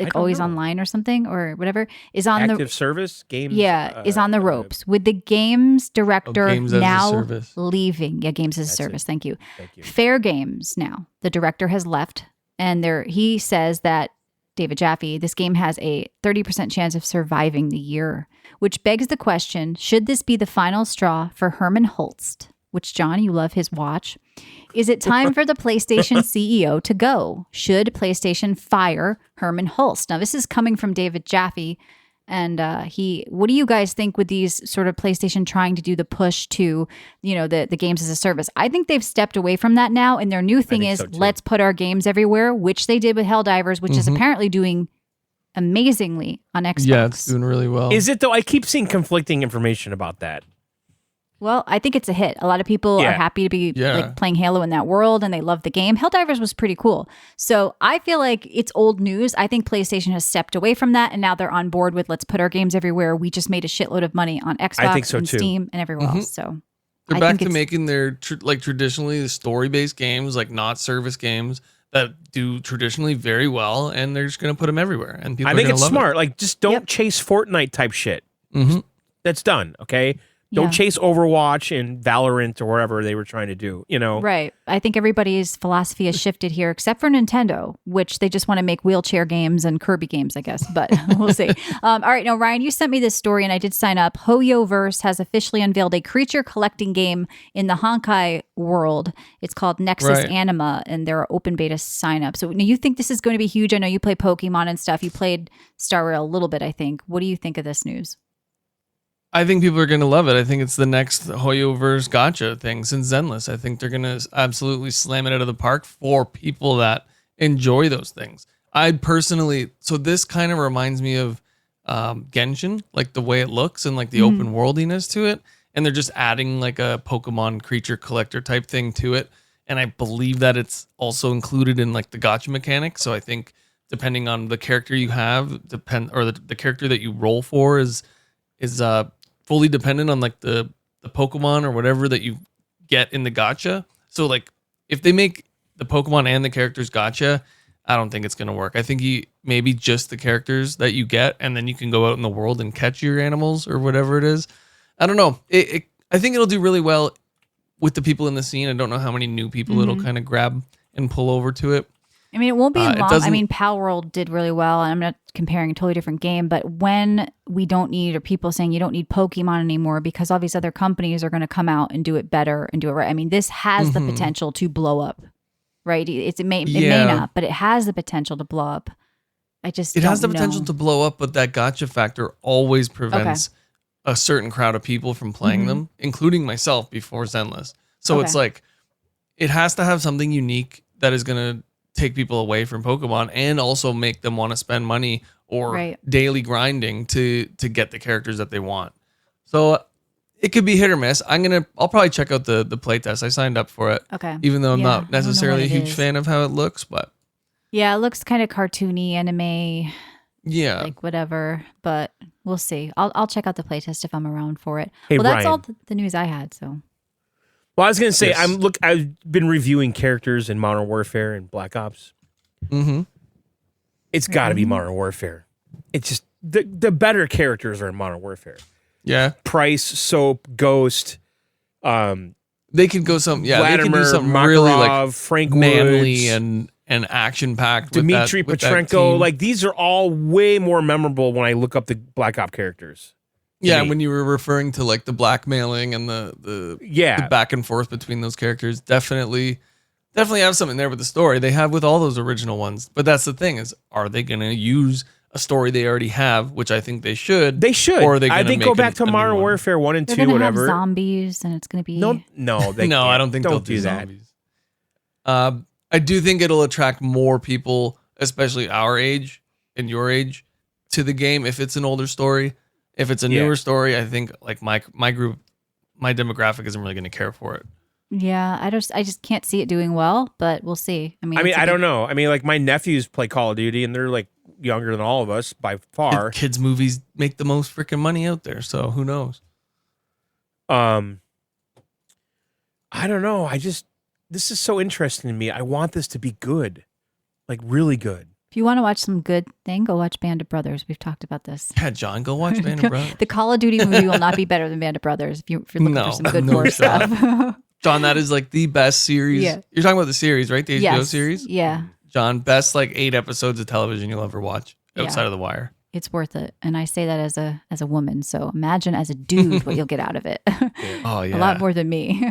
Like always online or something or whatever is on active service games. Yeah, is on the ropes with the games director games now leaving. Yeah, games as a service. Thank you. Fair Games now. The director has left, and he says that David Jaffe, this game has a 30% chance of surviving the year, which begs the question: should this be the final straw for Herman Holst? Which, John, you love his watch. Is it time for the PlayStation CEO to go? Should PlayStation fire Herman Holst? Now, this is coming from David Jaffe. And what do you guys think with these sort of PlayStation trying to do the push to, the games as a service? I think they've stepped away from that now. And their new thing is let's put our games everywhere, which they did with Helldivers, which is apparently doing amazingly on Xbox. Yeah, it's doing really well. Is it though? I keep seeing conflicting information about that. Well, I think it's a hit. A lot of people are happy to be like playing Halo in that world and they love the game. Helldivers was pretty cool. So I feel like it's old news. I think PlayStation has stepped away from that and now they're on board with let's put our games everywhere. We just made a shitload of money on Xbox and Steam and everywhere else. So they're back to making their traditionally the story-based games, like not service games that do traditionally very well, and they're just going to put them everywhere. And people, I think it's smart. It. Like just don't chase Fortnite type shit. That's done. Okay. Don't chase Overwatch and Valorant or whatever they were trying to do, Right. I think everybody's philosophy has shifted here, except for Nintendo, which they just want to make wheelchair games and Kirby games, I guess. But we'll see. All right. Now, Ryan, you sent me this story and I did sign up. HoYoverse has officially unveiled a creature collecting game in the Honkai world. It's called Nexus Anima, and there are open beta signups. So now you think this is going to be huge? I know you play Pokemon and stuff. You played Star Rail a little bit, I think. What do you think of this news? I think people are going to love it. I think it's the next HoYoverse gotcha thing since Zenless. I think they're going to absolutely slam it out of the park for people that enjoy those things. I personally, so this kind of reminds me of Genshin, like the way it looks and like the open worldiness to it. and they're just adding like a Pokemon creature collector type thing to it. And I believe that it's also included in like the gacha mechanic. So I think depending on the character you have, the character that you roll for is fully dependent on like the Pokemon or whatever that you get in the gacha. So like if they make the Pokemon and the characters gacha, I don't think it's gonna work. I think maybe just the characters that you get, and then you can go out in the world and catch your animals or whatever it is. I don't know. I think it'll do really well with the people in the scene. I don't know how many new people it'll kind of grab and pull over to it. I mean, it won't be long. I mean, Pal World did really well, and I'm not comparing a totally different game, but when we don't need, or people saying you don't need Pokemon anymore because all these other companies are going to come out and do it better and do it right. I mean, this has the potential to blow up, right? It may not, but it has the potential to blow up. It has the potential to blow up, but that gacha factor always prevents a certain crowd of people from playing them, including myself before Zenless. So it's like, it has to have something unique that is going to take people away from Pokemon and also make them want to spend money or daily grinding to get the characters that they want. So it could be hit or miss. I'll probably check out the playtest. I signed up for it. Okay. Even though I'm not necessarily a huge fan of how it looks, but yeah, it looks kind of cartoony, anime. Yeah. Like whatever, but we'll see. I'll check out the playtest if I'm around for it. Hey, well, that's Ryan. all the news I had, so. Well, I was gonna say I've been reviewing characters in Modern Warfare and Black Ops. Mm-hmm. It's got to be Modern Warfare. It's just the better characters are in Modern Warfare. Yeah. Price, Soap, Ghost. They could go Vladimir, they can do something Makarov, really like Frank manly Woods, and action packed. Dmitry with that Petrenko. team. Like these are all way more memorable when I look up the Black Ops characters. Yeah, when you were referring to like the blackmailing and the back and forth between those characters, definitely have something there with the story they have with all those original ones. But that's the thing is, are they going to use a story they already have, which I think they should? They should. Or are they I think go back to Modern Warfare 1 and 2, They're gonna whatever. have zombies, and it's going to be No, they no, can't. I don't think they'll do that. I do think it'll attract more people, especially our age and your age, to the game if it's an older story. If it's a newer story, I think like my group, my demographic isn't really going to care for it. Yeah, I just can't see it doing well, but we'll see. I mean, I don't know. I mean, like my nephews play Call of Duty, and they're like younger than all of us by far. Kids' movies make the most freaking money out there, so who knows? I don't know. This is so interesting to me. I want this to be good, like really good. If you want to watch some good thing, go watch Band of Brothers. We've talked about this. Yeah, John, go watch Band of Brothers. The Call of Duty movie will not be better than Band of Brothers if you're looking for some good war stuff. John, that is like the best series. Yeah. You're talking about the series, right? The HBO series? Yeah. John, best like 8 episodes of television you'll ever watch outside of The Wire. It's worth it. And I say that as a woman. So imagine as a dude what you'll get out of it. Oh, yeah. A lot more than me.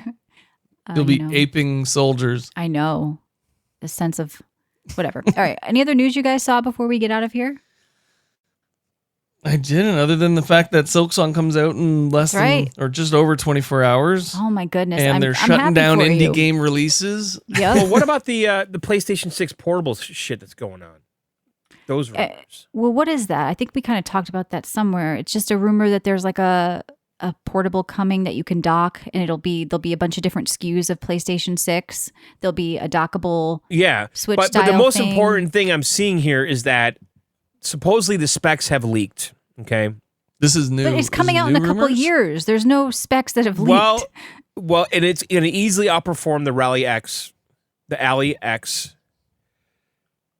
You'll be aping soldiers. I know. The sense of whatever. All right. Any other news you guys saw before we get out of here? I didn't, other than the fact that Silksong comes out in less than or just over 24 hours. Oh my goodness! And they're shutting down indie game releases. Yeah. Well, what about the PlayStation 6 portable shit that's going on? Those rumors. Well, what is that? I think we kind of talked about that somewhere. It's just a rumor that there's like a portable coming that you can dock, and there'll be a bunch of different SKUs of PlayStation 6. There'll be a dockable Switch but style the most thing. important thing I'm seeing here is that supposedly the specs have leaked. Okay, this is new. But it's coming out in a couple years. There's no specs that have leaked. Well, and it's going to easily outperform the Rally X, the Ally X,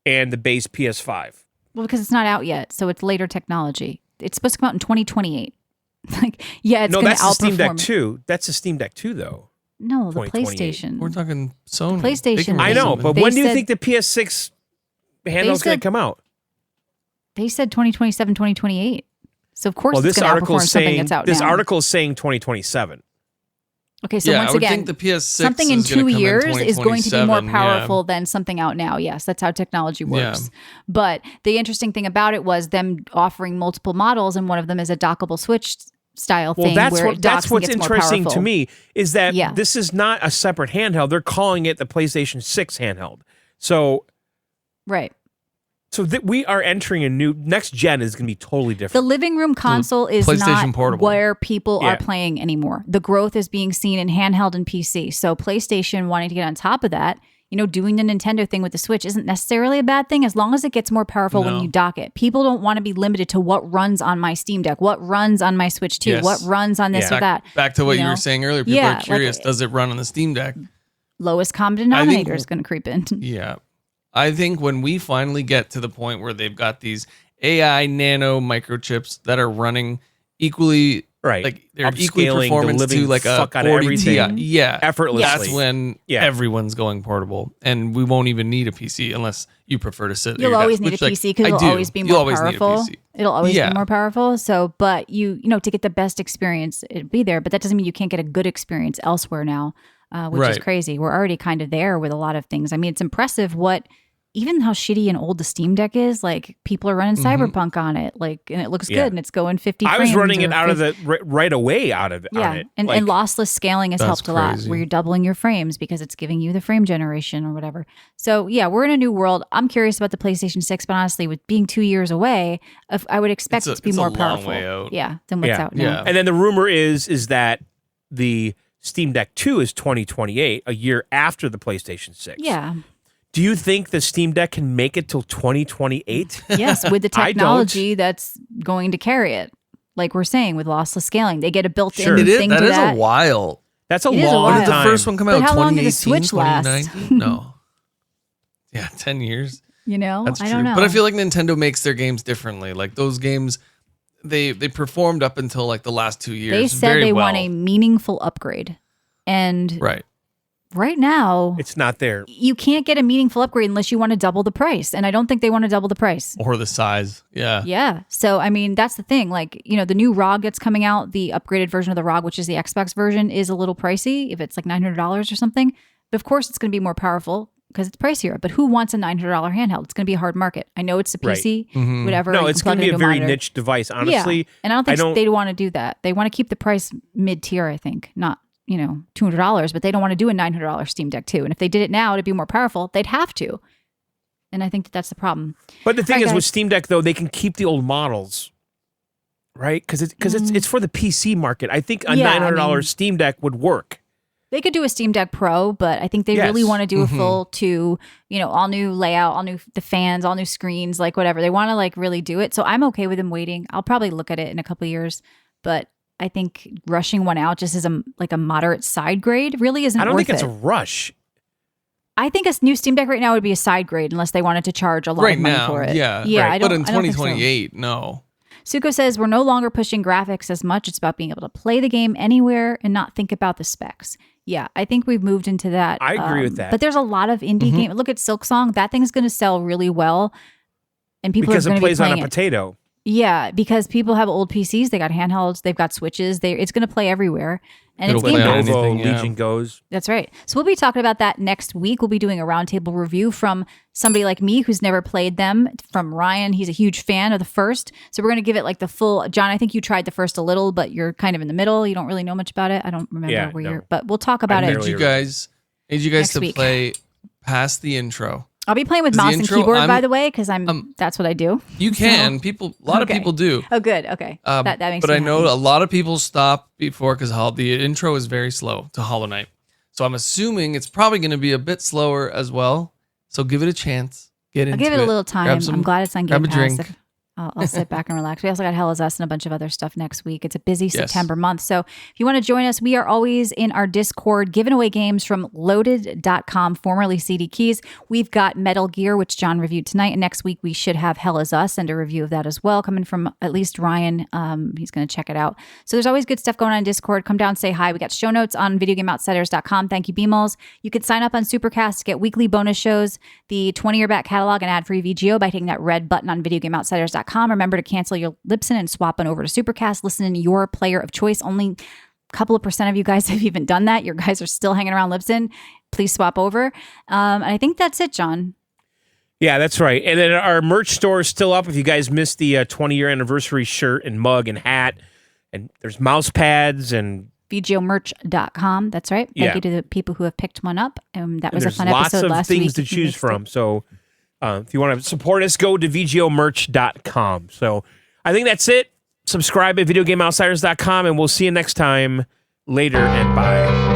and the base PS5. Well, because it's not out yet, so it's later technology. It's supposed to come out in 2028. Like, yeah, it's going to outperform. No, that's the Steam Deck 2. That's the Steam Deck 2, though. No, the PlayStation. We're talking Sony. PlayStation. I know, but when do you think the PS6 handheld's going to come out? They said 2027, 2028. So of course it's going to outperform something that's out now. This article is saying 2027. Okay, so once again, I would think the PS6 something in 2 years is going to be more powerful yeah. than something out now. Yes, that's how technology works. Yeah. But the interesting thing about it was them offering multiple models, and one of them is a dockable Switch style thing. Well, that's what's interesting to me is that this is not a separate handheld. They're calling it the PlayStation 6 handheld. So, right. So we are entering a new next gen is going to be totally different. The living room console is PlayStation not Portable. where people are playing anymore. The growth is being seen in handheld and PC. So PlayStation wanting to get on top of that, doing the Nintendo thing with the Switch isn't necessarily a bad thing as long as it gets more powerful when you dock it. People don't want to be limited to what runs on my Steam Deck, what runs on my Switch 2, what runs on this or that. Back to what you were saying earlier. People are curious, does it run on the Steam Deck? Lowest common denominator is going to creep in. Yeah. I think when we finally get to the point where they've got these AI nano microchips that are running equally, like they're equally performance to like a 40 Ti, effortlessly. That's when everyone's going portable, and we won't even need a PC unless you prefer to sit. You'll always need a PC because it'll always be more powerful. It'll always be more powerful. So, but you to get the best experience, it'd be there. But that doesn't mean you can't get a good experience elsewhere now, which is crazy. We're already kind of there with a lot of things. I mean, it's impressive even how shitty and old the Steam Deck is. Like people are running Cyberpunk on it, and it looks good, and it's going 50 frames. I was running it out of the right away out of it. Yeah, on it. And lossless scaling has helped a lot, where you're doubling your frames because it's giving you the frame generation or whatever. So yeah, we're in a new world. I'm curious about the PlayStation 6, but honestly, with being 2 years away, I would expect it to be more powerful. Long way out. Yeah, than what's out now. Yeah. And then the rumor is that the Steam Deck 2 is 2028, a year after the PlayStation 6. Yeah. Do you think the Steam Deck can make it till 2028? Yes, with the technology that's going to carry it. Like we're saying, with lossless scaling. They get a built-in thing to that. That is a while. That's a long time. Did the first one come out in 2018, the Switch last? 2019? No. Yeah, 10 years. That's I don't know. But I feel like Nintendo makes their games differently. Like those games, they performed up until like the last 2 years. They said they want a meaningful upgrade. And right now, it's not there. You can't get a meaningful upgrade unless you want to double the price. And I don't think they want to double the price. Or the size. Yeah. Yeah. So, I mean, that's the thing. Like, the new ROG that's coming out, the upgraded version of the ROG, which is the Xbox version, is a little pricey if it's like $900 or something. But of course, it's going to be more powerful because it's pricier. But who wants a $900 handheld? It's going to be a hard market. I know it's a PC, whatever. No, it's going to be a very niche device, honestly. Yeah. And I don't think they want to do that. They want to keep the price mid-tier, I think, not $200, but they don't want to do a $900 Steam Deck 2. And if they did it now to be more powerful, they'd have to. And I think that's the problem. But the thing is, with Steam Deck, though, they can keep the old models, right? Because it's for the PC market. I think a $900 Steam Deck would work. They could do a Steam Deck Pro, but I think they really want to do a full all new layout, all new the fans, all new screens, like whatever. They want to like really do it. So I'm okay with them waiting. I'll probably look at it in a couple of years, but I think rushing one out just as a moderate side grade really isn't worth it. I don't think it's a rush. I think a new Steam Deck right now would be a side grade unless they wanted to charge a lot of money for it. Yeah. Right. But in 2028, no. Suko says, we're no longer pushing graphics as much. It's about being able to play the game anywhere and not think about the specs. Yeah, I think we've moved into that. I agree with that. But there's a lot of indie games. Look at Silksong. That thing's going to sell really well. And people are going to be playing it. Because it plays on a potato. Yeah, because people have old PCs, they got handhelds, they've got Switches. It's going to play everywhere, and It'll it's Game play Pass. on anything, Legion goes. That's right. So we'll be talking about that next week. We'll be doing a roundtable review from somebody like me who's never played them. From Ryan, he's a huge fan of the first. So we're going to give it like the full. John, I think you tried the first a little, but you're kind of in the middle. You don't really know much about it. I don't remember where you're, but we'll talk about it. Need you guys to play past the intro. I'll be playing with mouse and keyboard, by the way, because that's what I do. You can. A lot of people do. Oh, good. Okay. That makes sense. But I know a lot of people stop before because the intro is very slow to Hollow Knight. So I'm assuming it's probably going to be a bit slower as well. So give it a chance. I'll give it a little time. I'm glad it's on Game Pass. Grab a drink. I'll sit back and relax. We also got Hell Is Us and a bunch of other stuff next week. It's a busy September month. So if you want to join us, we are always in our Discord giving away games from loaded.com, formerly CD Keys. We've got Metal Gear, which John reviewed tonight. And next week, we should have Hell Is Us and a review of that as well, coming from at least Ryan. He's going to check it out. So there's always good stuff going on in Discord. Come down, say hi. We got show notes on videogameoutsiders.com. Thank you, BMALls. You could sign up on Supercast to get weekly bonus shows, the 20-year back catalog, and ad-free VGO by taking that red button on videogameoutsiders.com. Remember to cancel your Libsyn and swap on over to Supercast. Listen to your player of choice. Only a couple of % of you guys have even done that. Your guys are still hanging around Libsyn. Please swap over. And I think that's it, John. Yeah, that's right. And then our merch store is still up. If you guys missed the 20-year anniversary shirt and mug and hat, and there's mouse pads and VGOmerch.com. That's right. Thank you to the people who have picked one up. That was a fun episode last week. Lots of things to choose from. So If you want to support us, go to VGOmerch.com. So I think that's it. Subscribe at VideoGameOutsiders.com, and we'll see you next time. Later and bye.